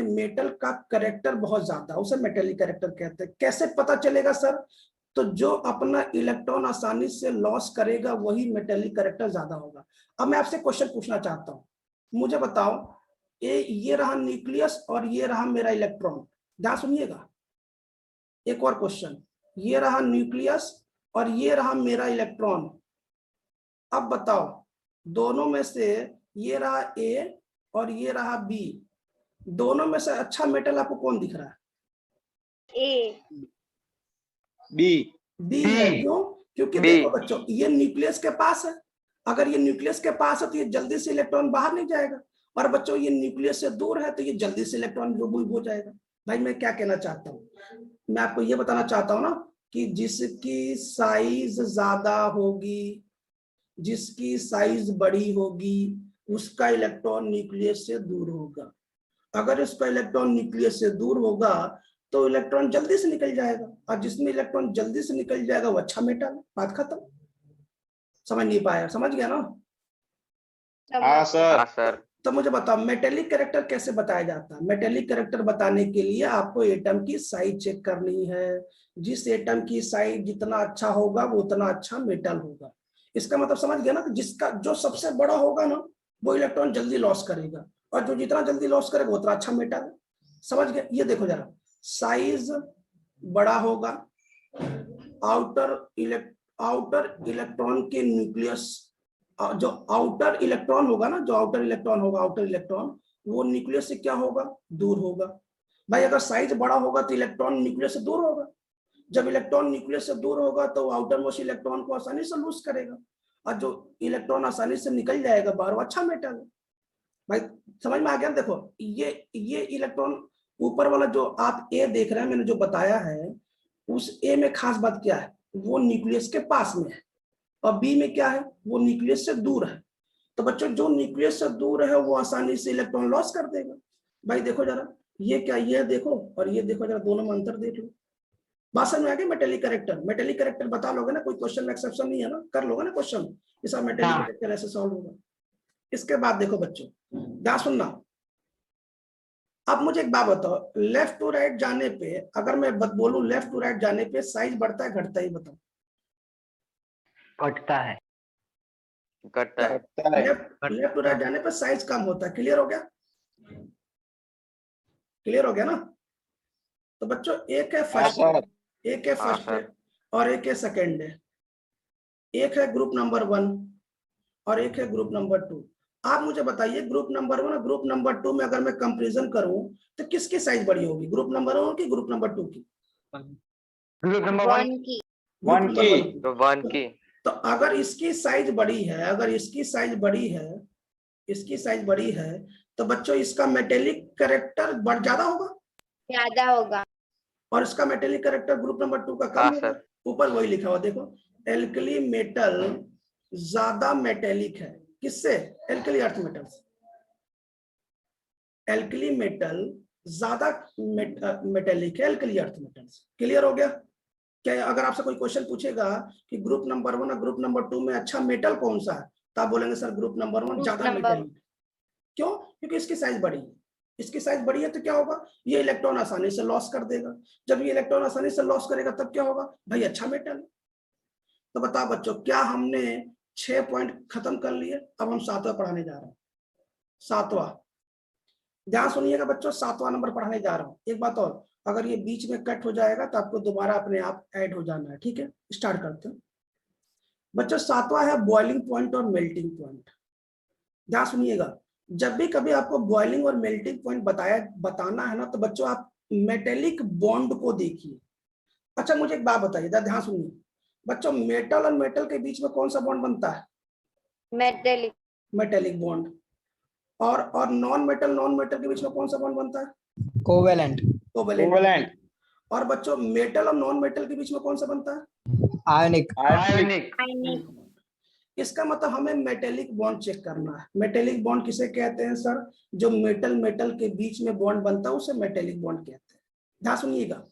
मेटल का कैरेक्टर बहुत ज्यादा, उसे मेटेलिक कैरेक्टर कहते हैं। कैसे पता चलेगा सर? तो जो अपना इलेक्ट्रॉन आसानी से लॉस करेगा वही मेटेलिक कैरेक्टर ज्यादा होगा। अब मैं आपसे क्वेश्चन पूछना चाहता हूं, मुझे बताओ, ये रहा न्यूक्लियस और ये रहा मेरा इलेक्ट्रॉन। ध्यान सुनिएगा, एक और क्वेश्चन, ये रहा न्यूक्लियस और ये रहा मेरा इलेक्ट्रॉन। अब बताओ दोनों में से ये रहा ए और ये रहा बी, दोनों में से अच्छा मेटल आपको कौन दिख रहा है? A B. बी है। क्यों? क्योंकि B। देखो बच्चों, ये न्यूक्लियस के पास है। अगर ये न्यूक्लियस के पास है तो ये जल्दी से इलेक्ट्रॉन बाहर नहीं जाएगा, और बच्चों ये न्यूक्लियस से दूर है तो ये जल्दी से इलेक्ट्रॉन रिमूव हो जाएगा। भाई मैं क्या कहना चाहता हूँ, मैं आपको ये बताना चाहता हूँ ना कि जिसकी साइज ज्यादा होगी, जिसकी साइज बड़ी होगी, उसका इलेक्ट्रॉन न्यूक्लियस से दूर होगा। अगर इसका इलेक्ट्रॉन न्यूक्लियस से दूर होगा तो इलेक्ट्रॉन जल्दी से निकल जाएगा, और जिसमें इलेक्ट्रॉन जल्दी से निकल जाएगा वो अच्छा मेटल है। बात खत्म। समझ नहीं पाया? समझ गया ना? हाँ सर। हाँ सर। तो मुझे बताओ मेटेलिक कैरेक्टर कैसे बताया जाता है? मेटेलिक कैरेक्टर बताने के लिए आपको एटम की साइज चेक करनी है। जिस एटम की साइज जितना अच्छा होगा वो उतना अच्छा मेटल होगा। इसका मतलब समझ गया ना कि जिसका जो सबसे बड़ा होगा ना वो इलेक्ट्रॉन जल्दी लॉस करेगा, और जो जितना जल्दी लॉस करेगा उतना अच्छा मेटल है। समझ गए? ये देखो जरा, साइज बड़ा होगा, आउटर इलेक्ट्रॉन के न्यूक्लियस, जो आउटर इलेक्ट्रॉन होगा ना, जो आउटर इलेक्ट्रॉन होगा, आउटर इलेक्ट्रॉन वो न्यूक्लियस से क्या होगा? दूर होगा। भाई अगर साइज बड़ा होगा तो इलेक्ट्रॉन न्यूक्लियस से दूर होगा। जब इलेक्ट्रॉन न्यूक्लियस से दूर होगा तो आउटर मोस्ट इलेक्ट्रॉन को आसानी से लूज करेगा, और जो इलेक्ट्रॉन आसानी से निकल जाएगा बाहर वो अच्छा मेटल है। भाई समझ में आ गया? देखो ये इलेक्ट्रॉन ऊपर वाला जो आप ए देख रहे हैं, मैंने जो बताया है, उस ए में खास बात क्या है? वो न्यूक्लियस के पास में है, और बी में क्या है? वो न्यूक्लियस से दूर है। तो बच्चों जो न्यूक्लियस से दूर है वो आसानी से इलेक्ट्रॉन लॉस कर देगा। भाई देखो जरा, ये क्या, ये देखो और ये देखो जरा, दोनों में अंतर देख लो। बात समझ में आ गई? मेटेलिक कैरेक्टर, मेटेलिक कैरेक्टर बता लोगे ना? कोई क्वेश्चन में एक्सेप्शन नहीं है ना? कर लोगे ना क्वेश्चन? ये सब मेटेलिक हाँ। कैरेक्टर ऐसे सॉल्व होगा। इसके बाद देखो बच्चों, ध्यान सुनना। अब मुझे एक बात बताओ, लेफ्ट टू राइट जाने पे, अगर मैं बोलूं लेफ्ट टू राइट जाने पे साइज बढ़ता है घटता है? बताओ। घटता है। घटता है। लेफ्ट टू राइट जाने पे साइज कम होता है। क्लियर हो गया? क्लियर हो गया ना? तो बच्चों एक है हाँ फर्स्ट, सर। एक है हाँ फर्स्ट सर। है, और एक है सेकेंड है। एक है ग्रुप नंबर 1 और एक है ग्रुप नंबर 2। आप मुझे बताइए ग्रुप नंबर 1 और ग्रुप नंबर 2 में अगर मैं कंपैरिजन करूं तो किसकी साइज बड़ी होगी? ग्रुप नंबर 1 की, ग्रुप नंबर 2 की? ग्रुप नंबर 1 1 की। ग्रुप वन नंबर की। 1 की। तो 1 की। तो अगर इसकी साइज बड़ी है, अगर इसकी साइज बड़ी है, इसकी साइज बड़ी है, तो बच्चों इसका मेटेलिक कैरेक्टर ज्यादा होगा, ज्यादा होगा। और इसका मेटेलिक कैरेक्टर ग्रुप नंबर 2 का कम हाँ होगा। सर। ऊपर वही लिखा हुआ देखो, एल्कली मेटल ज्यादा मेटेलिक है। किससे? एल्कली अर्थ मेटल से। एल्कली मेटल ज्यादा मेटेलिक है एल्कली अर्थ मेटल से। क्लियर हो गया? क्या अगर आपसे कोई क्वेश्चन पूछेगा कि ग्रुप नंबर 1 और ग्रुप नंबर 2 में अच्छा मेटल कौन सा है, तो आप बोलेंगे सर ग्रुप नंबर 1 ग्रुप ज्यादा नंबर मेटेलिक। क्यों? क्योंकि इसकी साइज बड़ी है। इसकी साइज बड़ी है तो क्या होगा? ये इलेक्ट्रॉन आसानी से लॉस कर देगा। जब ये इलेक्ट्रॉन आसानी से लॉस करेगा तब क्या होगा? भाई अच्छा मेटल है। तो बताओ बच्चों, क्या हमने 6 पॉइंट खत्म कर लिए? अब हम 7वां पढ़ाने जा रहे हैं। 7वां, ध्यान सुनिएगा बच्चों, 7वां नंबर पढ़ाने जा रहा हूं। एक बात और, अगर ये बीच में कट हो जाएगा तो आपको दोबारा अपने आप ऐड हो जाना है। ठीक है, स्टार्ट करते हैं बच्चों। 7वां है बॉइलिंग पॉइंट और मेल्टिंग पॉइंट। ध्यान सुनिएगा, जब भी कभी आपको बॉइलिंग और मेल्टिंग पॉइंट बताना है ना, तो बच्चों आप मेटेलिक बॉन्ड को देखिए। अच्छा मुझे एक बात बताइए, ध्यान सुनिए बच्चों, मेटल और मेटल के बीच में कौन सा बॉन्ड बनता है? मेटेलिक। Metallic bond. और नॉन मेटल के बीच में कौन सा बॉन्ड बनता है? कोवेलेंट। कोवेलेंट। कोवेलेंट। और बच्चों मेटल और नॉन मेटल के बीच में कौन सा बनता है? आयनिक। आयनिक। इसका मतलब हमें मेटेलिक बॉन्ड चेक करना है। मेटेलिक बॉन्ड किसे कहते हैं सर? जो मेटल मेटल के बीच में बॉन्ड बनता है उसे मेटेलिक बॉन्ड कहते हैं। ध्यान सुनिएगा।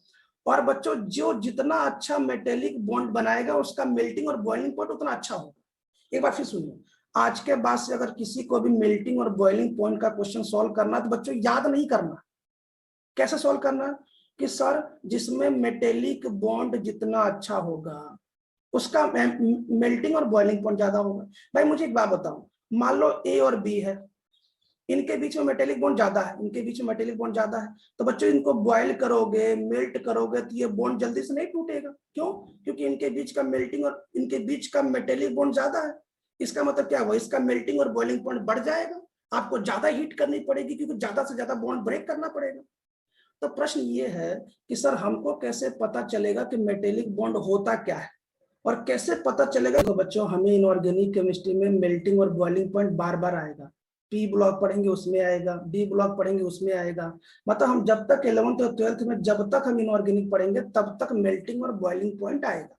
और बच्चों जो जितना अच्छा मेटेलिक बॉन्ड बनाएगा उसका मेल्टिंग और बॉइलिंग पॉइंट उतना अच्छा होगा। एक बार फिर सुनिए, आज के बाद से अगर किसी को भी मेल्टिंग और बॉइलिंग पॉइंट का क्वेश्चन सॉल्व करना तो बच्चों याद नहीं करना। कैसे सॉल्व करना? कि सर जिसमें मेटेलिक बॉन्ड जितना अच्छा होगा उसका मेल्टिंग और बॉइलिंग पॉइंट ज्यादा होगा। भाई मुझे एक बात बताओ, मान लो ए और बी है, इनके बीच में मेटेलिक बॉन्ड ज्यादा है, इनके बीच में मेटेलिक बॉन्ड ज्यादा है। तो बच्चों इनको बॉयल करोगे, मेल्ट करोगे तो ये बॉन्ड जल्दी से नहीं टूटेगा। क्यों? क्योंकि इनके बीच का मेल्टिंग और इनके बीच का मेटेलिक बॉन्ड ज्यादा है। इसका मतलब क्या हुआ? इसका मेल्टिंग और बॉइलिंग पॉइंट बढ़ जाएगा, आपको ज्यादा हीट करनी पड़ेगी क्योंकि ज्यादा से ज्यादा बॉन्ड ब्रेक करना पड़ेगा। तो प्रश्न ये है कि सर हमको कैसे पता चलेगा कि मेटेलिक बॉन्ड होता क्या है और कैसे पता चलेगा? तो बच्चों हमें इनऑर्गेनिक केमिस्ट्री में मेल्टिंग और बॉइलिंग पॉइंट बार बार आएगा। पी ब्लॉक पढ़ेंगे उसमें आएगा, डी ब्लॉक पढ़ेंगे उसमें आएगा। मतलब हम जब तक 11th और 12th में जब तक हम इनऑर्गेनिक पढ़ेंगे तब तक मेल्टिंग और बॉइलिंग पॉइंट आएगा।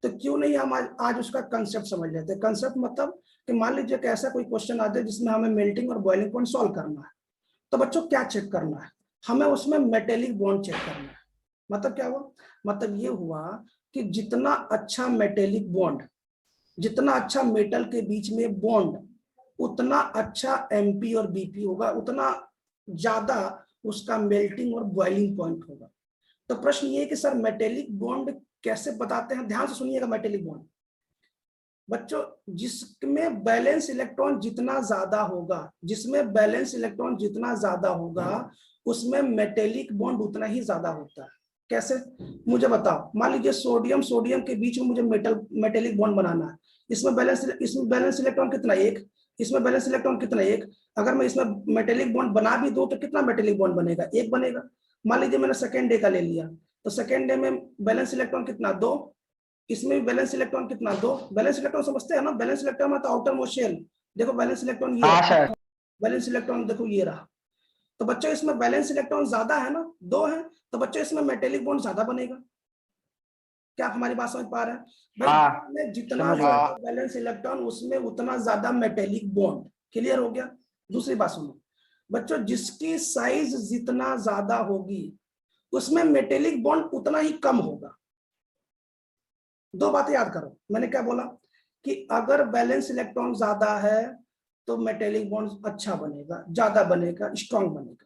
तो क्यों नहीं हम आज उसका कंसेप्ट समझ लेते हैं। कंसेप्ट मतलब कि मान लीजिए कि ऐसा कोई क्वेश्चन आ जाए जिसमें हमें मेल्टिंग और बॉइलिंग पॉइंट सॉल्व करना है, तो बच्चों क्या चेक करना है? हमें उसमें मेटेलिक बॉन्ड चेक करना है। मतलब क्या हुआ? मतलब ये हुआ कि जितना अच्छा मेटेलिक बॉन्ड, जितना अच्छा मेटल के बीच में बॉन्ड, उतना अच्छा एमपी और बीपी होगा, उतना ज्यादा उसका मेल्टिंग और बॉइलिंग पॉइंट होगा। तो प्रश्न ये है कि सर मेटेलिक बॉन्ड कैसे बताते हैं? ध्यान से सुनिएगा। मेटेलिक बॉन्ड बच्चों जिसमें बैलेंस इलेक्ट्रॉन जितना ज्यादा होगा, जिसमें बैलेंस इलेक्ट्रॉन जितना ज्यादा होगा उसमें मेटेलिक बॉन्ड उतना ही ज्यादा होता है। कैसे? मुझे बताओ। मान लीजिए सोडियम के बीच में मुझे मेटेलिक बॉन्ड बनाना है। इसमें बैलेंस इलेक्ट्रॉन कितना? एक। इसमें बैलेंस इलेक्ट्रॉन कितना? एक। अगर मैं इसमें मेटेलिक बॉन्ड बना भी दूं तो कितना मेटेलिक बॉन्ड बनेगा? एक बनेगा। मान लीजिए मैंने सेकेंड डे का ले लिया, तो सेकेंड डे में बैलेंस इलेक्ट्रॉन कितना? दो। इसमें भी बैलेंस इलेक्ट्रॉन कितना? दो। बैलेंस इलेक्ट्रॉन समझते हैं ना? बैलेंस इलेक्ट्रॉन में तो आउटर मोस्ट शेल। देखो बैलेंस इलेक्ट्रॉन ये हाँ रहा। सर। बैलेंस इलेक्ट्रॉन देखो ये रहा। तो बच्चों इसमें बैलेंस इलेक्ट्रॉन ज्यादा है ना, दो है। तो बच्चों इसमें मेटेलिक बॉन्ड ज्यादा बनेगा। क्या आप हमारी बात समझ पा रहे हैं भाई? हाँ, में जितना समझ ज्यादा गए। बैलेंस इलेक्ट्रॉन उसमें उतना ज्यादा मेटेलिक बॉन्ड। क्लियर हो गया? दूसरी बात सुनो बच्चों, जिसकी साइज जितना ज्यादा होगी उसमें मेटेलिक बॉन्ड उतना ही कम होगा। दो बातें याद करो। मैंने क्या बोला कि अगर बैलेंस इलेक्ट्रॉन ज्यादा है तो मेटेलिक बॉन्ड अच्छा बनेगा, ज्यादा बनेगा, स्ट्रांग बनेगा।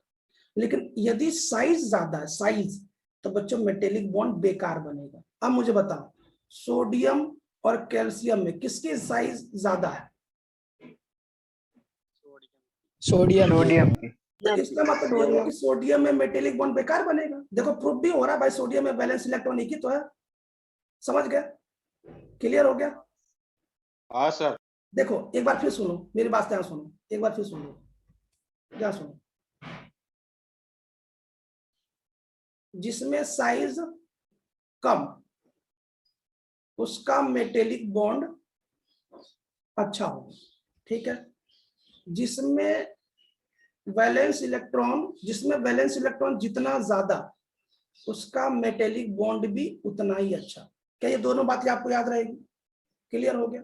लेकिन यदि साइज ज्यादा है, साइज, तो बच्चों मेटेलिक बॉन्ड बेकार बनेगा। अब मुझे बताओ, सोडियम और कैल्शियम में किसकी साइज ज्यादा है? सोडियम की। सोडियम की। तो इसका मतलब ये हुआ कि सोडियम में मेटेलिक बॉन्ड बेकार बनेगा। देखो प्रूफ भी हो रहा है भाई, सोडियम में बैलेंस इलेक्ट्रॉन एक ही तो है। समझ गए? क्लियर हो गया? हाँ सर। देखो एक बार फिर सुनो, मेरी बात ध्यान सुनो, एक बार फिर सुनो, ध्यान सुनो। जिसमें साइज कम उसका मेटेलिक बॉन्ड अच्छा होगा, ठीक है। जिसमें बैलेंस इलेक्ट्रॉन जितना ज्यादा उसका मेटेलिक बॉन्ड भी उतना ही अच्छा। क्या ये दोनों बातें आपको याद रहेगी? क्लियर हो गया?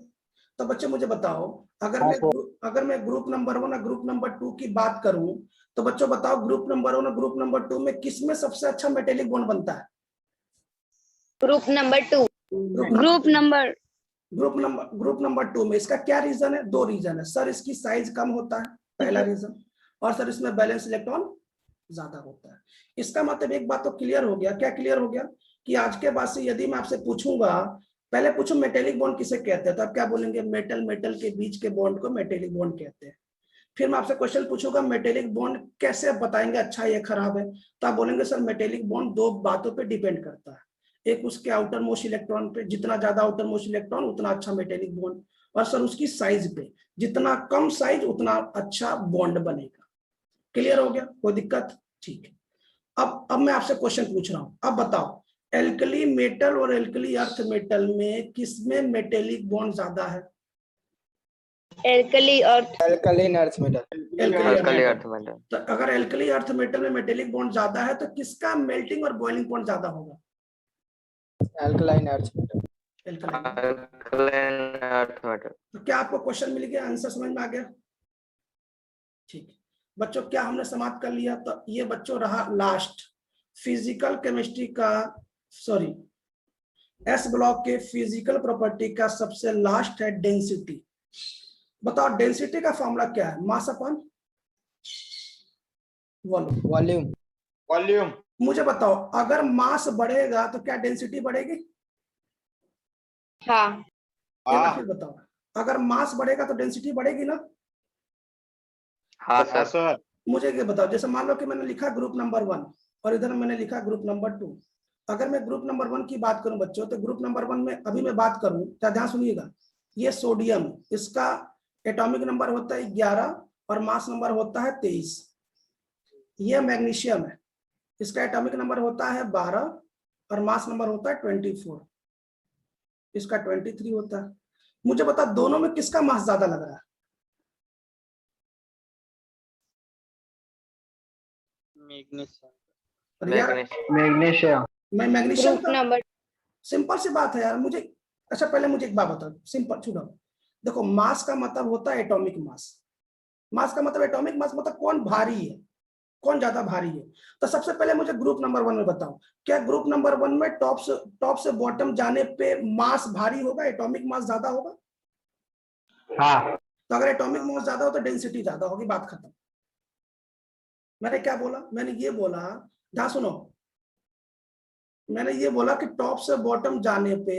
तो बच्चे मुझे बताओ, अगर मैं ग्रुप नंबर 1 और ग्रुप नंबर 2 की बात करूं तो बच्चों बताओ ग्रुप नंबर 1 और ग्रुप नंबर 2 में किसमें सबसे अच्छा मेटेलिक बॉन्ड बनता है? Group number 2। ग्रुप नंबर 2 में। इसका क्या रीजन है? दो रीजन है सर। इसकी साइज कम होता है, पहला रीजन, और सर इसमें बैलेंस इलेक्ट्रॉन ज्यादा होता है। इसका मतलब एक बात तो क्लियर हो गया। क्या क्लियर हो गया? कि आज के बाद से यदि मैं आपसे पूछूंगा, पहले पूछो मेटेलिक बॉन्ड किसे कहते हैं, तो आप क्या बोलेंगे? मेटल के बीच के बॉन्ड को मेटेलिक बॉन्ड कहते हैं। फिर मैं आपसे क्वेश्चन पूछूंगा मेटेलिक बॉन्ड कैसे आप बताएंगे अच्छा या खराब है, तो आप बोलेंगे सर मेटेलिक बॉन्ड दो बातों पे डिपेंड करता है। एक उसके आउटर मोस्ट इलेक्ट्रॉन पे, जितना ज्यादा आउटर मोस्ट इलेक्ट्रॉन उतना अच्छा मेटेलिक बॉन्ड, और सर उसकी साइज पे, जितना कम साइज उतना अच्छा बॉन्ड बनेगा। क्लियर हो गया? कोई दिक्कत? ठीक है। अब मैं आपसे क्वेश्चन पूछ रहा हूं, अब बताओ एल्कली मेटल और एल्कली अर्थ मेटल में किसमें मेटेलिक बॉन्ड ज्यादा है? Alkali earth. Alkaline earth metal. Alkali earth तो अगर एल्कली अर्थ मेटल में मेटेलिक बॉन्ड ज्यादा है तो किसका मेल्टिंग और बॉइलिंग पॉइंट ज्यादा होगा? Alkaline earth metal. एल्कलाइन। तो क्या आपको क्वेश्चन मिल गया? आंसर समझ में आ गया? ठीक है बच्चों, क्या हमने समाप्त कर लिया? तो ये बच्चों रहा लास्ट फिजिकल केमिस्ट्री का, सॉरी एस ब्लॉक के फिजिकल प्रॉपर्टी का सबसे लास्ट है डेंसिटी। बताओ डेंसिटी का फॉर्मूला क्या है? Mass upon volume. वॉल्यूम। मुझे बताओ अगर मास बढ़ेगा तो क्या डेंसिटी बढ़ेगी? हाँ। एक बार फिर बताओ, अगर मास बढ़ेगा तो डेंसिटी बढ़ेगी ना? हाँ हाँ सर। सर। मुझे ये बताओ, जैसे मान लो कि मैंने लिखा ग्रुप नंबर 1 और इधर मैंने लिखा ग्रुप नंबर 2। अगर मैं ग्रुप नंबर 1 की बात करूं बच्चों, तो ग्रुप नंबर 1 में अभी मैं बात करूं, क्या ध्यान सुनिएगा, ये सोडियम, इसका एटॉमिक नंबर होता है 11 और मास नंबर होता है 23। ये मैग्नीशियम है, इसका एटॉमिक नंबर होता है 12 और मास नंबर होता है 24, इसका 23 होता है। मुझे बता दोनों में किसका मास ज्यादा लग रहा है? अरे यार, मैग्नीशियम। मैं मैग्नीशियम ग्रुप का, नंबर सिंपल सी बात है यार मुझे। अच्छा पहले मुझे एक बात बताओ, सिंपल छूटो। देखो मास का मतलब होता है एटॉमिक मास, मास का मतलब एटॉमिक मास मतलब कौन भारी है, कौन ज्यादा भारी है। तो सबसे पहले मुझे ग्रुप नंबर 1 में बताओ, क्या ग्रुप नंबर 1 में टॉप से बॉटम जाने पे मास भारी होगा, एटॉमिक मास ज्यादा होगा? हाँ। तो अगर एटॉमिक मास ज्यादा हो तो डेंसिटी ज्यादा होगी, बात खत्म। मैंने क्या बोला, मैंने ये बोला, ध्यान सुनो, मैंने ये बोला कि टॉप से बॉटम जाने पे,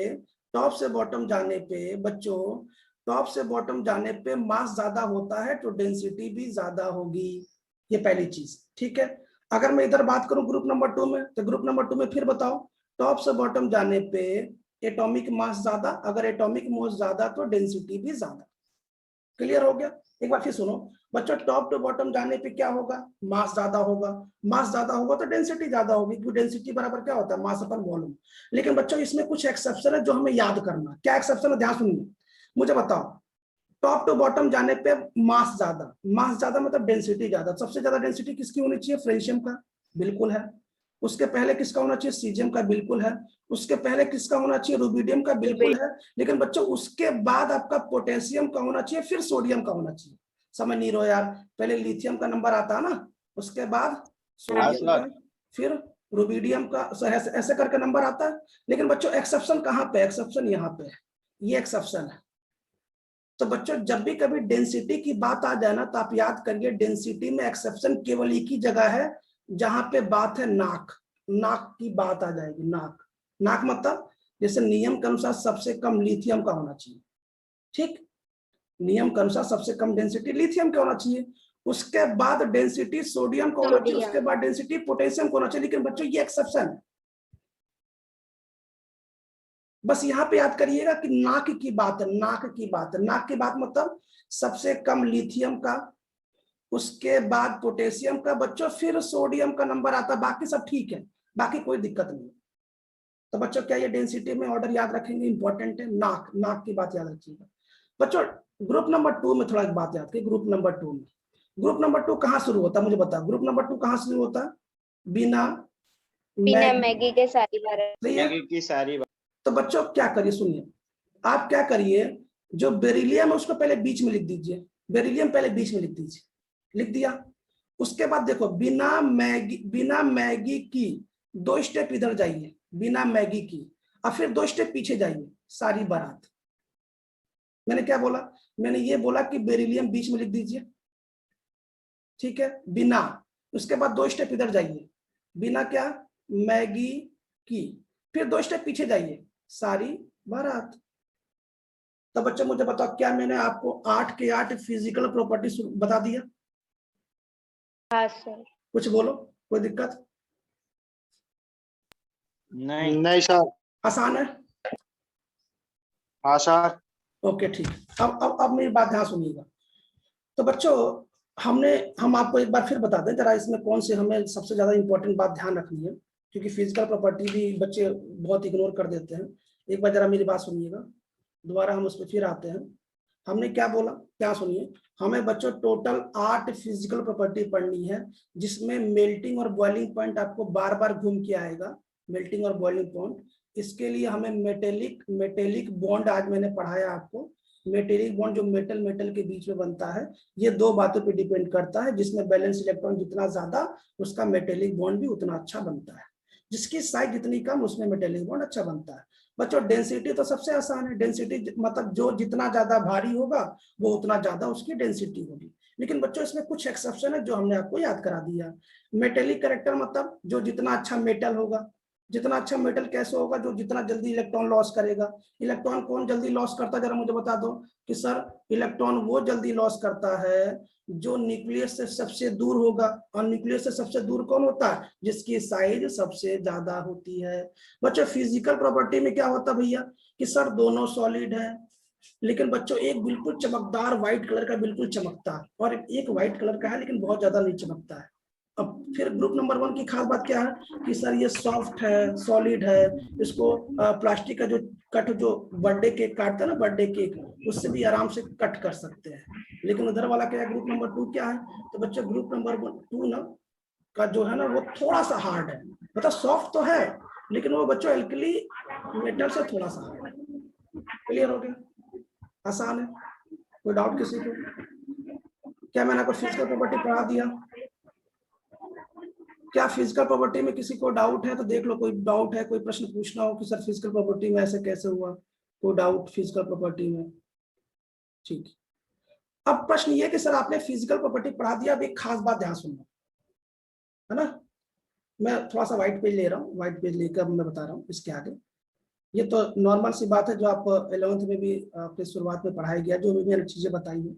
टॉप से बॉटम जाने पे बच्चों, टॉप से बॉटम जाने पे मास ज्यादा होता है तो डेंसिटी भी ज्यादा होगी, ये पहली चीज, ठीक है। अगर मैं इधर बात करूं ग्रुप नंबर 2 में, तो ग्रुप नंबर 2 में फिर बताओ, टॉप से बॉटम जाने पे एटॉमिक मास ज्यादा, अगर एटॉमिक मास ज्यादा तो डेंसिटी भी ज्यादा। क्लियर हो गया? एक बार फिर सुनो बच्चों, टॉप टू बॉटम जाने पे क्या होगा, मास ज्यादा होगा, मास ज्यादा होगा तो डेंसिटी ज्यादा होगी, क्योंकि डेंसिटी बराबर क्या होता है, मास अपन वॉल्यूम। लेकिन बच्चों इसमें कुछ एक्सेप्शन है जो हमें याद करना। क्या एक्सेप्शन है, ध्यान सुनिए, मुझे बताओ, टॉप टू बॉटम जाने पे मास ज्यादा, मास ज्यादा मतलब डेंसिटी ज्यादा। सबसे ज्यादा डेंसिटी किसकी होनी चाहिए, फ्रेंशियम का, बिल्कुल है। उसके पहले किसका होना चाहिए, सीजियम का, बिल्कुल है। उसके पहले किसका होना चाहिए, रुबिडियम का, बिल्कुल है। लेकिन बच्चों उसके बाद आपका पोटेशियम का होना चाहिए, फिर सोडियम का होना चाहिए। समझ नहीं रहो यार, पहले लिथियम का नंबर आता है ना, उसके बाद सोडियम का, फिर रुबिडियम का, ऐसे करके नंबर आता है। लेकिन बच्चों एक्सेप्शन कहाँ पे, एक्सेप्शन यहाँ पे है, ये एक्सेप्शन है। तो बच्चों जब भी कभी डेंसिटी की बात आ जाए ना, तो आप याद करिए डेंसिटी में एक्सेप्शन केवल एक ही जगह है, जहां पे बात है नाक, नाक की बात आ जाएगी, नाक। नाक मतलब जैसे नियम के अनुसार सबसे कम लिथियम का होना चाहिए, ठीक, नियम के अनुसार सबसे कम डेंसिटी लिथियम का होना चाहिए, उसके बाद डेंसिटी सोडियम का होना चाहिए, उसके बाद डेंसिटी पोटेशियम का होना चाहिए। लेकिन बच्चों ये एक्सेप्शन है, बस यहाँ पे याद करिएगा कि नाक की बात है, नाक की बात है, नाक की बात मतलब सबसे कम लिथियम का, उसके बाद पोटेशियम का बच्चों, फिर सोडियम का नंबर आता है, बाकी सब ठीक है, बाकी कोई दिक्कत नहीं। तो बच्चों क्या ये डेंसिटी में ऑर्डर याद रखेंगे, इंपॉर्टेंट है, नाक, नाक की बात याद रखिएगा। बच्चों ग्रुप नंबर 2 में थोड़ा एक बात याद करिए, ग्रुप नंबर 2 में, ग्रुप नंबर 2 कहाँ शुरू होता है मुझे बता, ग्रुप नंबर 2 कहाँ शुरू होता है, बिना बिना मैगी के सारी बार। मैगी की सारी बात। तो बच्चों क्या करिए, सुनिए, आप क्या करिए, जो बेरिलियम है उसको पहले बीच में लिख दीजिए, बेरिलियम पहले बीच में लिख दीजिए, लिख दिया। उसके बाद देखो बिना मैगी की 2 स्टेप इधर जाइए, बिना मैगी की, और फिर 2 स्टेप पीछे जाइए, सारी बारात। मैंने क्या बोला, मैंने ये बोला कि बेरिलियम बीच में लिख दीजिए, ठीक है, बिना, उसके बाद 2 स्टेप इधर जाइए, बिना क्या, मैगी की, फिर 2 स्टेप पीछे जाइए, सारी बारात। तो बच्चों मुझे बताओ, क्या मैंने आपको 8 के 8 फिजिकल प्रॉपर्टी बता दिया? हाँ सर। कुछ बोलो, कोई दिक्कत? नहीं सर। आसान है? हाँ सर। ओके ठीक। अब मेरी बात ध्यान सुनिएगा। तो बच्चों हम आपको एक बार फिर बता दें जरा, इसमें कौन से हमें सबसे ज्यादा इंपॉर्टेंट बात ध्यान रखनी है, क्योंकि फिजिकल प्रॉपर्टी भी बच्चे बहुत इग्नोर कर देते हैं। एक बार जरा मेरी बात सुनिएगा, दोबारा हम उस पर फिर आते हैं। हमने क्या बोला, क्या सुनिए, हमें बच्चों टोटल 8 फिजिकल प्रॉपर्टी पढ़नी है, जिसमें मेल्टिंग और बॉइलिंग पॉइंट आपको बार बार घूम के आएगा, मेल्टिंग और बॉइलिंग पॉइंट। इसके लिए हमें मेटेलिक बॉन्ड आज मैंने पढ़ाया आपको। मेटेलिक बॉन्ड जो मेटल के बीच में बनता है, ये 2 बातों पे डिपेंड करता है, जिसमें बैलेंस इलेक्ट्रॉन जितना ज्यादा उसका मेटेलिक बॉन्ड भी उतना अच्छा बनता है, जिसकी साइज जितनी कम उसमें मेटेलिक बॉन्ड अच्छा बनता है। बच्चों डेंसिटी तो सबसे आसान है, डेंसिटी मतलब जो जितना ज्यादा भारी होगा वो उतना ज्यादा उसकी डेंसिटी होगी। लेकिन बच्चों इसमें कुछ एक्सेप्शन है जो हमने आपको याद करा दिया। मेटेलिक कैरेक्टर मतलब जो जितना अच्छा मेटल होगा, जितना अच्छा मेटल कैसे होगा, जो जितना जल्दी इलेक्ट्रॉन लॉस करेगा। इलेक्ट्रॉन कौन जल्दी लॉस करता है, जरा मुझे बता दो कि सर इलेक्ट्रॉन वो जल्दी लॉस करता है जो न्यूक्लियस से सबसे दूर होगा। और न्यूक्लियस से सबसे दूर कौन होता है, जिसकी साइज सबसे ज्यादा होती है। बच्चों फिजिकल प्रॉपर्टी में क्या होता है भैया कि सर दोनों सॉलिड है, लेकिन बच्चों एक बिल्कुल चमकदार व्हाइट कलर का बिल्कुल चमकता है, और एक व्हाइट कलर का है लेकिन बहुत ज्यादा नहीं चमकता है। अब फिर ग्रुप नंबर 1 की खास बात क्या है कि सर ये सॉफ्ट है, सॉलिड है, इसको प्लास्टिक का जो कट जो बर्थडे केक काटता है ना, बर्थडे केक, उससे भी आराम से कट कर सकते हैं। लेकिन उधर वाला क्या है, ग्रुप नंबर 2 क्या है, तो बच्चों ग्रुप नंबर 2 ना का जो है ना वो थोड़ा सा हार्ड है, मतलब सॉफ्ट तो है लेकिन वो बच्चों एल्कली मेटल से थोड़ा सा हार्ड है। क्लियर हो गया, आसान है, कोई डाउट किसी को? क्या मैंने आपको फिजिकल प्रॉपर्टी पढ़ा दिया? क्या फिजिकल प्रॉपर्टी में किसी को डाउट है तो देख लो, कोई डाउट है, कोई प्रश्न पूछना हो कि सर फिजिकल प्रॉपर्टी में ऐसे कैसे हुआ, कोई डाउट फिजिकल प्रॉपर्टी में? ठीक, अब प्रश्न ये कि सर आपने फिजिकल प्रॉपर्टी पढ़ा दिया, अब एक खास बात ध्यान सुनना, है ना। मैं थोड़ा सा व्हाइट पेज ले रहा हूँ, व्हाइट पेज लेकर मैं बता रहा हूँ इसके आगे। ये तो नॉर्मल सी बात है जो आप 11th में भी आपके शुरुआत में पढ़ाया गया, जो भी मैंने चीजें बताई है,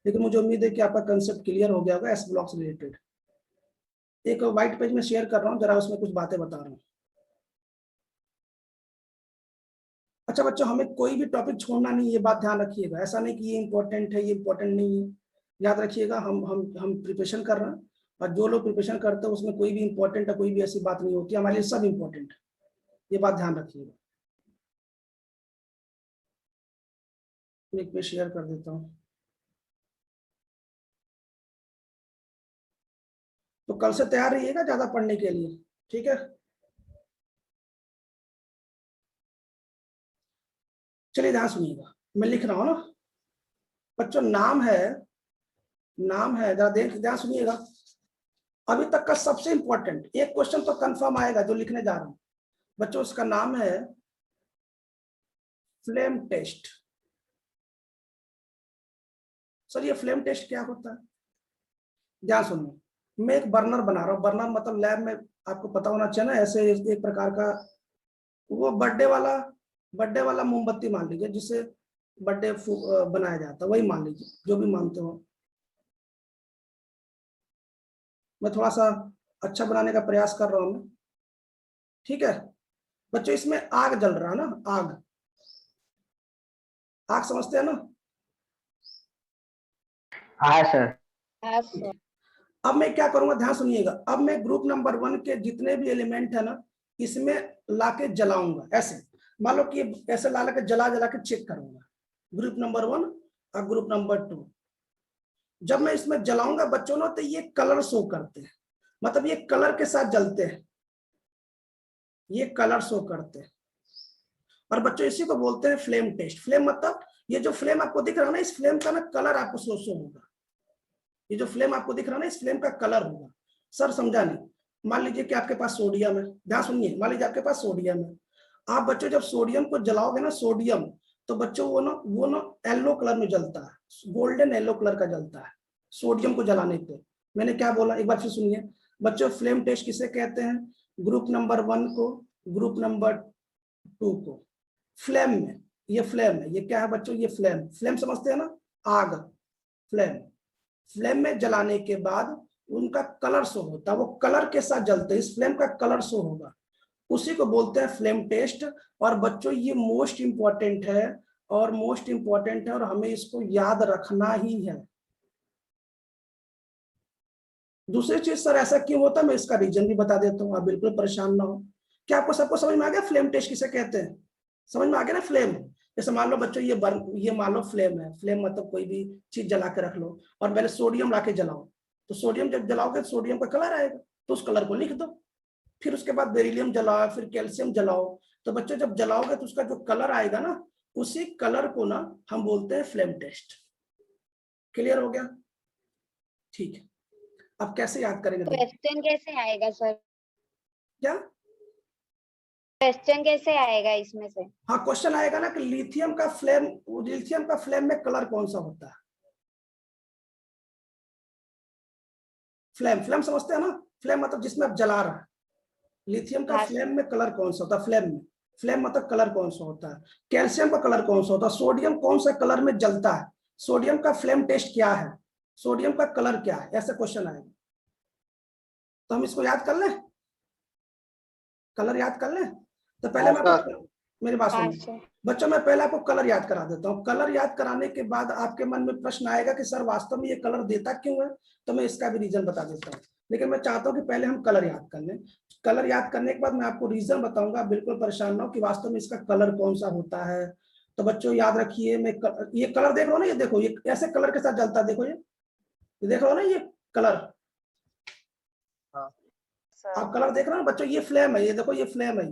लेकिन मुझे उम्मीद है कि आपका कंसेप्ट क्लियर हो गया होगा एस ब्लॉक से रिलेटेड। एक व्हाइट पेज में शेयर कर रहा हूँ, जरा उसमें कुछ बातें बता रहा हूँ। अच्छा बच्चों, हमें कोई भी टॉपिक छोड़ना नहीं, ये बात ध्यान रखिएगा। ऐसा नहीं कि ये इंपॉर्टेंट है, ये इंपॉर्टेंट नहीं है, याद रखिएगा। हम प्रिपरेशन कर रहे हैं, और जो लोग प्रिपरेशन करते हैं उसमें कोई भी इंपॉर्टेंट है, कोई भी ऐसी बात नहीं होती, हमारे लिए सब इंपॉर्टेंट है, ये बात ध्यान रखिएगा। एक में शेयर कर देता हूँ। तो कल से तैयार रहिएगा ज्यादा पढ़ने के लिए, ठीक है। चलिए ध्यान सुनिएगा, मैं लिख रहा हूं ना बच्चों। नाम है जरा ध्यान सुनिएगा। अभी तक का सबसे इंपॉर्टेंट एक क्वेश्चन तो कंफर्म आएगा जो लिखने जा रहा हूं बच्चों, उसका नाम है फ्लेम टेस्ट। सर ये फ्लेम टेस्ट क्या होता है, ध्यान सुनिए। मैं एक बर्नर बना रहा हूँ, बर्नर मतलब लैब में आपको पता होना चाहिए ना, ऐसे एक प्रकार का वो बर्थडे वाला मोमबत्ती मान लीजिए, जिससे बर्थडे बनाया जाता है, वही मान लीजिए, जो भी मानते हो। मैं थोड़ा सा अच्छा बनाने का प्रयास कर रहा हूं मैं, ठीक है बच्चों। इसमें आग जल रहा है ना, आग समझते हैं ना। हाँ सर। हाँ सर। अब मैं क्या करूंगा, ध्यान सुनिएगा। अब मैं ग्रुप नंबर 1 के जितने भी एलिमेंट है ना, इसमें लाके जलाऊंगा। ऐसे मान लो कि ऐसे ला के जला के चेक करूंगा, ग्रुप नंबर 1 और ग्रुप नंबर 2। जब मैं इसमें जलाऊंगा बच्चों ना, तो ये कलर शो करते हैं, मतलब ये कलर के साथ जलते हैं, ये कलर शो करते हैं। और बच्चों इसी को बोलते हैं फ्लेम टेस्ट। फ्लेम मतलब ये जो फ्लेम आपको दिख रहा है ना, इस फ्लेम का ना कलर आपको शो होगा। ये जो फ्लेम आपको दिख रहा है ना, इस फ्लेम का कलर होगा। सर समझा नहीं? मान लीजिए कि आपके पास सोडियम है, ध्यान सुनिए, मान लीजिए आपके पास सोडियम है। आप बच्चों जब सोडियम को जलाओगे ना, सोडियम, तो बच्चों वो ना येलो कलर में जलता है, गोल्डन येलो कलर का जलता है सोडियम को जलाने पे। मैंने क्या बोला, एक बार फिर सुनिए बच्चों। फ्लेम टेस्ट किसे कहते हैं, ग्रुप नंबर 1 को, ग्रुप नंबर 2 को। फ्लेम में, ये फ्लेम है, ये क्या है बच्चों, ये फ्लेम समझते हैं ना, आग, फ्लेम में जलाने के बाद उनका कलर शो होता है, वो कलर के साथ जलते हैं, इस फ्लेम का कलर शो होगा, उसी को बोलते हैं फ्लेम टेस्ट। और बच्चों ये मोस्ट इंपॉर्टेंट है, और हमें इसको याद रखना ही है। दूसरी चीज सर ऐसा क्यों होता है, मैं इसका रीजन भी बता देता हूँ, आप बिल्कुल परेशान ना हो। क्या आपको सबको समझ में आ गया फ्लेम टेस्ट किसे कहते हैं? समझ में आ गया ना फ्लेम? जैसे मान लो बच्चों ये मान लो फ्लेम है, फ्लेम मतलब कोई भी चीज जला के रख लो, और पहले सोडियम ला के जलाओ, तो सोडियम जब जलाओगे सोडियम का कलर आएगा, तो उस कलर को लिख दो। फिर उसके बाद बेरिलियम जलाओ, फिर कैल्शियम जलाओ, तो बच्चों जब जलाओगे तो उसका जो कलर आएगा ना, उसी कलर को ना हम बोलते हैं फ्लेम टेस्ट। क्लियर हो गया? ठीक है, अब कैसे याद करेंगे? क्वेश्चन कैसे आएगा सर? क्या क्वेश्चन कैसे आएगा इसमें से? हाँ, क्वेश्चन आएगा ना कि लिथियम का फ्लेम में कलर कौन सा होता है। फ्लेम समझते हैं ना, फ्लेम मतलब जिसमें आप जला रहा है, लिथियम का हाँ, फ्लेम में कलर कौन सा होता है? फ्लेम में, फ्लेम मतलब कलर कौन सा होता है? कैल्शियम का कलर कौन सा होता है? सोडियम कौन सा कलर में जलता है? सोडियम का फ्लेम टेस्ट क्या है? सोडियम का कलर क्या है? ऐसा क्वेश्चन आएगा, तो हम इसको याद कर लें, कलर याद कर लें। तो पहले हाँ, मैं सर। आपको, मेरी बात हाँ सुनिए सर। बच्चों, मैं पहले आपको कलर याद करा देता हूँ। कलर याद कराने के बाद आपके मन में प्रश्न आएगा कि सर वास्तव में ये कलर देता क्यों है, तो मैं इसका भी रीजन बता देता हूँ। लेकिन मैं चाहता हूँ कि पहले हम कलर याद कर लें। कलर याद करने के बाद मैं आपको रीजन बताऊंगा, बिल्कुल परेशान ना हो कि वास्तव में इसका कलर कौन सा होता है। तो बच्चों याद रखिए, ये कलर देख रहे हो ना, ये देखो, ये ऐसे कलर के साथ जलता है, देखो ये देख रहे हो ना, ये कलर, आप कलर देख रहे हो बच्चों, ये फ्लेम है, ये देखो ये फ्लेम है,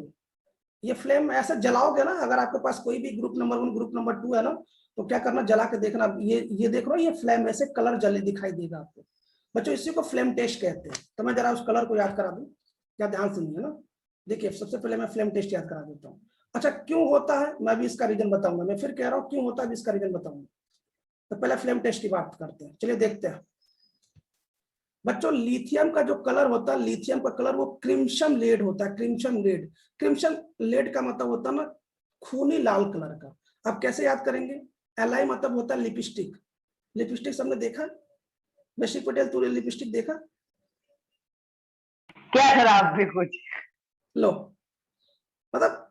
ये फ्लेम ऐसे जलाओगे ना, अगर आपके पास कोई भी ग्रुप नंबर 1 ग्रुप नंबर 2 है ना, तो क्या करना, जला के देखना, ये देख रहे हो, ये फ्लेम ऐसे कलर जले दिखाई देगा आपको बच्चों, इसी को फ्लेम टेस्ट कहते हैं। तो मैं जरा उस कलर को याद करा दूं, क्या ध्यान सुनिए ना। देखिए सबसे पहले मैं फ्लेम टेस्ट याद करा देता हूँ। अच्छा क्यों होता है, मैं भी इसका रीजन बताऊंगा, मैं फिर कह रहा हूँ क्यों होता है, इसका रीजन बताऊंगा। तो पहले फ्लेम टेस्ट की बात करते हैं, चलिए देखते हैं बच्चों। लिथियम का जो कलर होता है, लिथियम का कलर वो क्रिम्सन रेड होता है, क्रिम्सन रेड। क्रिम्सन रेड का मतलब होता है ना खूनी लाल कलर का। आप कैसे याद करेंगे? एल मतलब होता है लिपस्टिक, लिपस्टिक सबने देखा? बेसिक पटेल तूने लिपस्टिक देखा? क्या सर आप भी कुछ? लो मतलब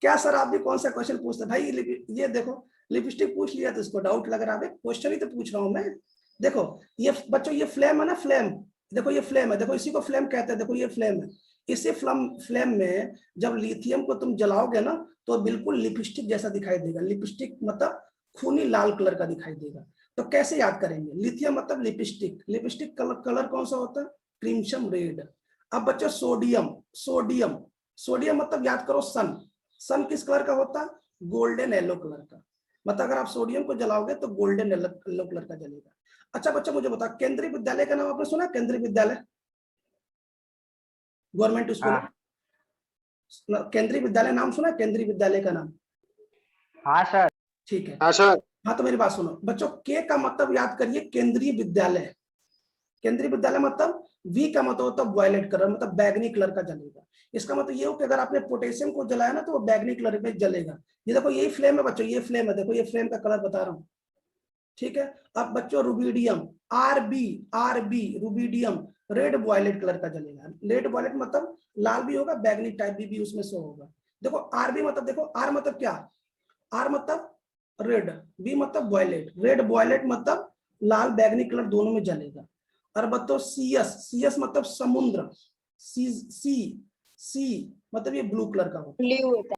क्या सर आप भी कौन सा क्वेश्चन पूछते हैं भाई? ये देखो लिपस्टिक पूछ लिया तो इसको डाउट लग रहा है, क्वेश्चन ही तो पूछ रहा हूं मैं। देखो ये बच्चों, ये फ्लेम है ना, फ्लेम, देखो ये फ्लेम है, देखो इसी को फ्लेम कहते हैं, देखो ये फ्लेम है। इसी फ्लेम में जब लिथियम को तुम जलाओगे ना, तो बिल्कुल लिपस्टिक जैसा दिखाई देगा। लिपस्टिक मतलब खूनी लाल कलर का दिखाई देगा। तो कैसे याद करेंगे? लिथियम मतलब लिपस्टिक, लिपस्टिक कलर कौन सा होता है? Crimson red. अब बच्चों सोडियम, सोडियम, सोडियम मतलब याद करो सन, सन किस कलर का होता है? गोल्डन येलो कलर का। मतलब अगर आप सोडियम को जलाओगे तो गोल्डन येलो कलर का जलेगा। अच्छा बच्चा मुझे बता, केंद्रीय विद्यालय का नाम आपने सुना? केंद्रीय विद्यालय, गवर्नमेंट स्कूल है, केंद्रीय विद्यालय नाम सुना? केंद्रीय विद्यालय का नाम? हाँ सर। ठीक है। हाँ, सर। हाँ तो मेरी बात सुनो बच्चों, के का मतलब याद करिए केंद्रीय विद्यालय। केंद्रीय विद्यालय मतलब, वी का मतलब होता है वायलेट कलर, मतलब बैगनी कलर का जलेगा। इसका मतलब ये हो कि अगर आपने पोटेशियम को जलाया ना तो वो बैगनी कलर में जलेगा। ये देखो यही फ्लेम है बच्चों, ये फ्लेम है, देखो ये फ्लेम का कलर बता रहा हूँ। ठीक है। अब बच्चों rubidium, RB rubidium red violet colour का जलेगा। रेड वॉयलेट मतलब लाल भी होगा, बैगनी टाइप भी उसमें शो होगा। देखो आरबी मतलब, देखो आर मतलब क्या? आर मतलब रेड, बी मतलब वॉयलेट, रेड वॉयलेट मतलब लाल बैगनी कलर दोनों में जलेगा। और बच्चों सीएस, सीएस मतलब समुद्र, सी सी सी मतलब ये ब्लू कलर का होता है। ब्लू होता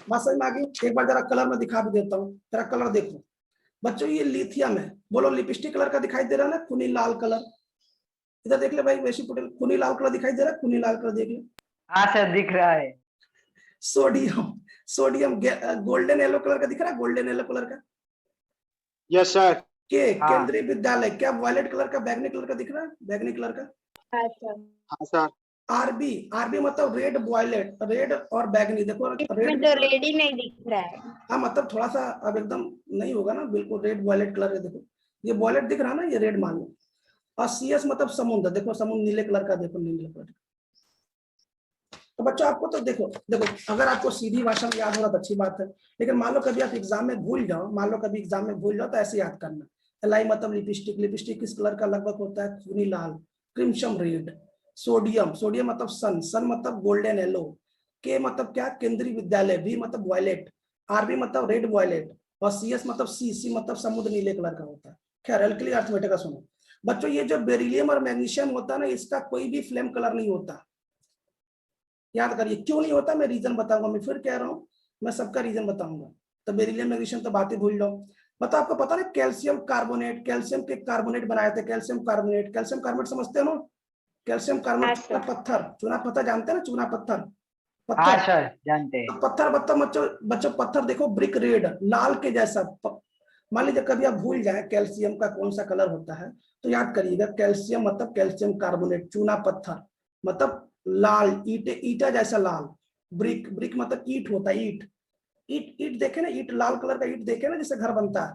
बात समझ में आ गई? एक बार जरा कलर में दिखा भी देता हूँ, जरा कलर देखो बच्चों, ये लिथियम है, बोलो लिपस्टिक कलर का दिखाई दे रहा है ना, खूनी लाल कलर। इधर देख ले भाई वैशी पटेल, खूनी लाल कलर दिखाई दे रहा है, खूनी लाल कलर देख ले। हाँ सर दिख रहा है। Sodium, sodium golden yellow colour का दिख रहा है, गोल्डन येलो कलर का। Yes sir. के हाँ। केंद्रीय विद्यालय क्या वायलेट कलर का, बैगनी कलर का दिख रहा है, बैगनी कलर का। है सर। हाँ, सर। आरबी, आरबी मतलब रेड वॉयलेट, रेड और बैगनी, देखो इसमें रेड। तो रेड ही नहीं दिख रहा है। हाँ मतलब थोड़ा सा अब एकदम नहीं होगा ना, बिल्कुल रेड वॉयलेट कलर है, देखो ये वॉयलेट दिख रहा है ना, ये रेड मान लो। और सीएस मतलब समुद्र, देखो समुद्र नीले कलर का, देखो नीले कलर का। तो बच्चों आपको तो देखो देखो, अगर आपको सीधी भाषा में याद हो रहा तो अच्छी बात है, लेकिन मान लो कभी आप एग्जाम में भूल जाओ, मान लो कभी एग्जाम में भूल जाओ तो ऐसे याद करना। एलाई मतलब लिपस्टिक, लिपस्टिक किस कलर का लगभग होता है? खूनी लाल, क्रिम्सन रेड। सोडियम, सोडियम मतलब सन, सन मतलब गोल्डन येलो। के मतलब क्या? केंद्रीय विद्यालय। वी मतलब वॉयलेट, आरबी मतलब रेड वॉयलेट, और सीएस मतलब सी मतलब समुद्र नीले कलर का होता है। खैर अल्कली अर्थमेटिक का सुनो बच्चों, ये जो बेरिलियम और मैग्नीशियम होता है ना, इसका कोई भी फ्लेम कलर नहीं होता। याद करिए क्यों नहीं होता, मैं रीजन बताऊंगा, मैं फिर कह रहा हूँ मैं सबका रीजन बताऊंगा। तो बेरिलियम मैग्नीशियम तो बातें भूल जाओ। मतलब आपको पता ना कैल्शियम कार्बोनेट, कैल्शियम के कार्बोनेट बनाए थे, कैल्शियम कार्बोनेट, कैल्शियम कार्बोनेट समझते हो ना? कैल्शियम कार्बोनेट, हाँ, चूना सर। पत्थर, चूना पत्थर जानते हैं ना, चूना पत्थर, हाँ पत्थर। सर जानते तो हैं। पत्थर मतलब बच्चों बच्चों पत्थर देखो ब्रिक रेड, लाल के जैसा। मान लीजिए कभी आप भूल जाए कैल्शियम का कौन सा कलर होता है, तो याद करिएगा कैल्शियम मतलब कैल्शियम कार्बोनेट, चूना पत्थर मतलब लाल, ईटे, ईटा जैसा लाल। ब्रिक, ब्रिक मतलब ईट होता है, ईट, ईट, ईट देखे ना, ईट लाल कलर का ईट देखे ना जिससे घर बनता है,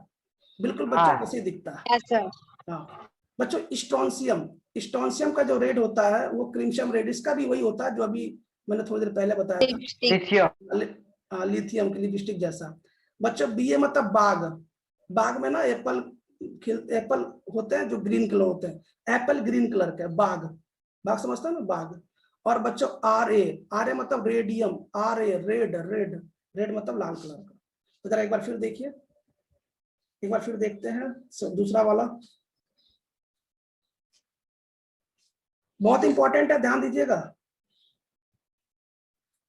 बिल्कुल बच्चों हाँ। कैसे दिखता है। है सर। हाँ बच्चों स्ट्रोंशियम, स्ट्रोंशियम का जो रेड होता है वो क्रिम्सन रेड, इसका भी वही होता है जो अभी मैंने थोड़ी देर पहले बताया था, लिथियम। लिथियम की लिपस्टिक जैसा। बच्चों बीए मतलब बाग, बाग में ना एप्पल एप्पल होते हैं जो ग्रीन कलर होते हैं, एप्पल ग्रीन कलर का बाग, बाग समझते हैं ना बाग। और बच्चों आर ए मतलब radium, R A red, red red मतलब लाल कलर का। तो जरा एक बार फिर देखिए, एक बार फिर देखते हैं दूसरा वाला, बहुत इंपॉर्टेंट है, ध्यान दीजिएगा।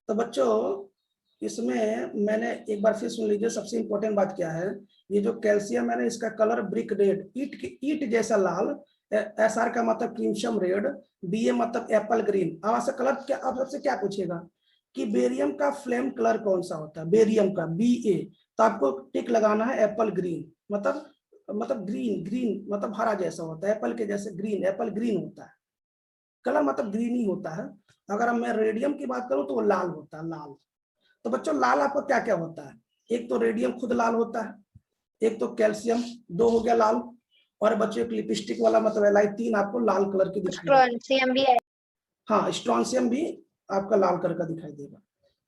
तो बच्चों इसमें मैंने एक बार फिर सुन लीजिए, सबसे इंपॉर्टेंट बात क्या है, ये जो कैल्शियम है ना इसका कलर ब्रिक रेड, ईट जैसा लाल, एस आर का मतलब क्रिम्सन रेड, बी ए मतलब एप्पल ग्रीन। अब आपसे कलर क्या, अब सबसे क्या पूछेगा कि बेरियम का फ्लेम कलर कौन सा होता है, बेरियम का बी ए, तो आपको टिक लगाना है एप्पल ग्रीन, मतलब ग्रीन, ग्रीन मतलब हरा जैसा होता है, एप्पल के जैसे ग्रीन, एप्पल ग्रीन होता है, कलर मतलब ग्रीन ही होता है। अगर मैं रेडियम की बात करूं तो वो लाल होता है, लाल। तो बच्चों लाल आपको क्या क्या होता है, एक तो रेडियम खुद लाल होता है, एक तो कैल्शियम, दो हो गया लाल, और बच्चों एक लिपस्टिक वाला मतलब Li3 आपको लाल कलर की दिखाई देगा। स्ट्रोंशियम भी है। हाँ स्ट्रोंशियम भी आपका लाल कलर का दिखाई देगा,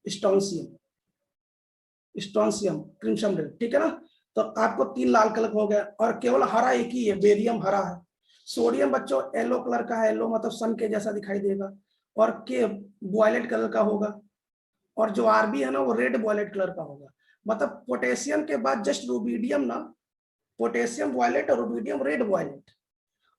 स्ट्रोंशियम, स्ट्रोंशियम क्रिम्सन रेड, ठीक है ना। तो आपको 3 लाल कलर हो गया, और केवल हरा एक ही है, बेरियम हरा है। सोडियम बच्चों येलो कलर का है, येलो मतलब सन के जैसा दिखाई देगा, और के वायलेट कलर का होगा, और जो आरबी है ना वो रेड वॉयलेट कलर का होगा। मतलब पोटेशियम के बाद जस्ट रुबिडियम ना, पोटेशियम वॉयलेट और रुबिडियम रेड वॉयलेट।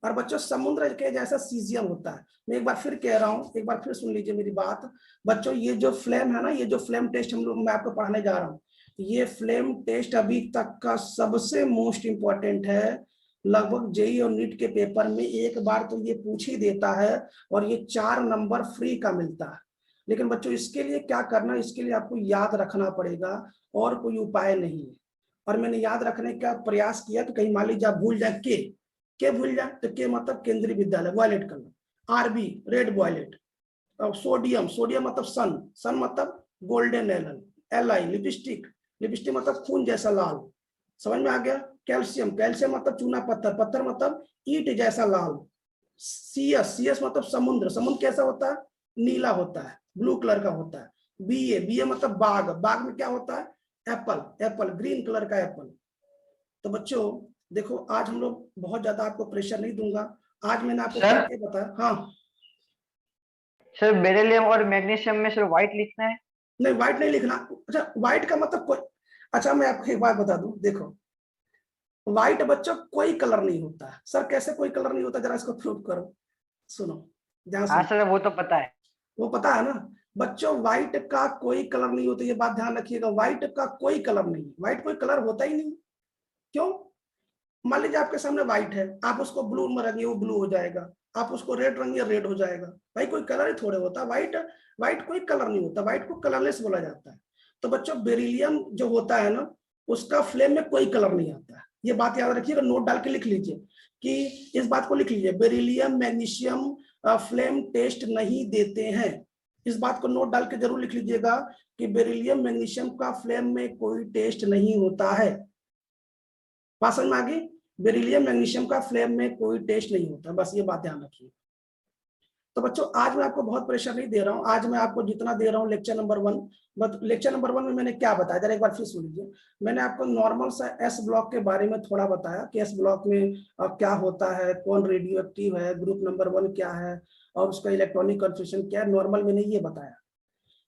और बच्चों समुद्र के जैसा सीजियम होता है। मैं एक बार फिर कह रहा हूं, एक बार फिर सुन लीजिए मेरी बात बच्चों, ये जो फ्लेम है ना, ये जो फ्लेम टेस्ट हम लोग मैं आपको पढ़ाने जा रहा हूँ, ये फ्लेम टेस्ट अभी तक का सबसे मोस्ट इंपॉर्टेंट है। लगभग जेई और नीट के पेपर में एक बार तो ये पूछ ही देता है, और ये 4 नंबर फ्री का मिलता है। लेकिन बच्चों इसके लिए क्या करना, इसके लिए आपको याद रखना पड़ेगा, और कोई उपाय नहीं है। और मैंने याद रखने का प्रयास किया कि कहीं मान लीजिए आप भूल जाए, के भूल जाए तो के मतलब Kendriya Vidyalaya violet colour, RB red violet, और सोडियम, सोडियम मतलब सन, सन मतलब गोल्डन एलन, एल लिपस्टिक, लिपस्टिक मतलब खून जैसा लाल, समझ में आ गया। कैल्शियम, कैल्शियम मतलब चूना पत्थर, पत्थर मतलब ईंट जैसा लाल। सीएस, सीएस मतलब समुद्र, समुद्र कैसा होता है, नीला होता है, ब्लू कलर का होता है। बीए, बीए मतलब बाग, बाग में क्या होता है, एप्पल, एप्पल ग्रीन कलर का एप्पल। तो बच्चों देखो आज हम लोग बहुत ज्यादा आपको प्रेशर नहीं दूंगा, आज मैंने आपको सर? क्या बताया। हाँ सर बेरिलियम और मैग्नीशियम में सर व्हाइट लिखना है? नहीं व्हाइट नहीं लिखना। अच्छा व्हाइट का मतलब कोई, अच्छा मैं आपको एक बात बता दूं, देखो व्हाइट बच्चों कोई कलर नहीं होता है। सर कैसे कोई कलर नहीं होता, जरा इसको प्रूव करो, सुनो ध्यान हाँ सुनो। सर वो तो पता है। वो पता है ना बच्चों, व्हाइट का कोई कलर नहीं होता, ये बात ध्यान रखिएगा, व्हाइट का कोई कलर नहीं, व्हाइट कोई कलर होता ही नहीं। क्यों, मान लीजिए आपके सामने व्हाइट है, आप उसको ब्लू में रंगिए वो ब्लू हो जाएगा, आप उसको रेड रंगिए रेड हो जाएगा। भाई कोई कलर ही थोड़े होता, व्हाइट, व्हाइट कोई कलर नहीं होता, व्हाइट को कलरलेस बोला जाता है। तो बच्चों बेरिलियम जो होता है ना, उसका फ्लेम में कोई कलर नहीं आता है, ये बात याद रखिएगा, नोट डाल के लिख लीजिए कि इस बात को लिख लीजिए, बेरिलियम मैग्नीशियम फ्लेम टेस्ट नहीं देते हैं। इस बात को नोट डाल के जरूर लिख लीजिएगा कि बेरिलियम मैग्नीशियम का फ्लेम में कोई टेस्ट नहीं होता है। बात समझ में आ गई, बेरिलियम मैग्नीशियम का फ्लेम में कोई टेस्ट नहीं होता, बस ये बात ध्यान रखिए। तो बच्चों आज मैं आपको बहुत प्रेशर नहीं दे रहा हूं, आज मैं आपको जितना दे रहा हूं lecture number 1, but lecture number 1 में मैंने क्या बताया, जरा एक बार फिर सुन लीजिए। मैंने आपको नॉर्मल सा एस ब्लॉक के बारे में थोड़ा बताया कि एस ब्लॉक में क्या होता है, कौन रेडियो एक्टिव है, ग्रुप नंबर 1 क्या है, और उसका इलेक्ट्रॉनिक कन्फिग्रेशन क्या है, नॉर्मल मैंने ये बताया।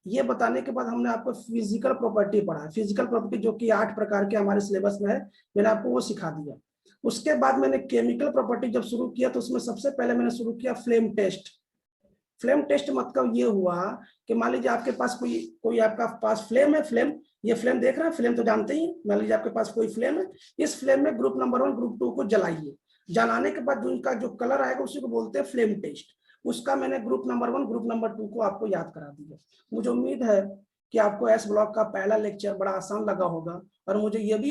ये बताने के बाद हमने आपको फिजिकल प्रॉपर्टी पढ़ा, फिजिकल प्रॉपर्टी जो कि 8 प्रकार के हमारे सिलेबस में है, मैंने आपको वो सिखा दिया। उसके बाद मैंने केमिकल प्रॉपर्टी जब शुरू किया तो उसमें सबसे पहले मैंने शुरू किया फ्लेम टेस्ट। फ्लेम टेस्ट मतलब ये हुआ कि मान लीजिए आपके पास कोई आपका पास फ्लेम है, फ्लेम, ये फ्लेम देख रहे हैं, फ्लेम तो जानते ही, मान लीजिए आपके पास कोई फ्लेम है, इस फ्लेम में ग्रुप नंबर 1 ग्रुप 2 को जलाइए, जलाने के बाद जो इनका जो कलर आएगा उसी को बोलते हैं फ्लेम टेस्ट। उसका मैंने ग्रुप नंबर 1 ग्रुप नंबर 2 को आपको याद करा दिया। मुझे उम्मीद है कि आपको एस ब्लॉक का पहला लेक्चर बड़ा आसान लगा होगा, और मुझे ये भी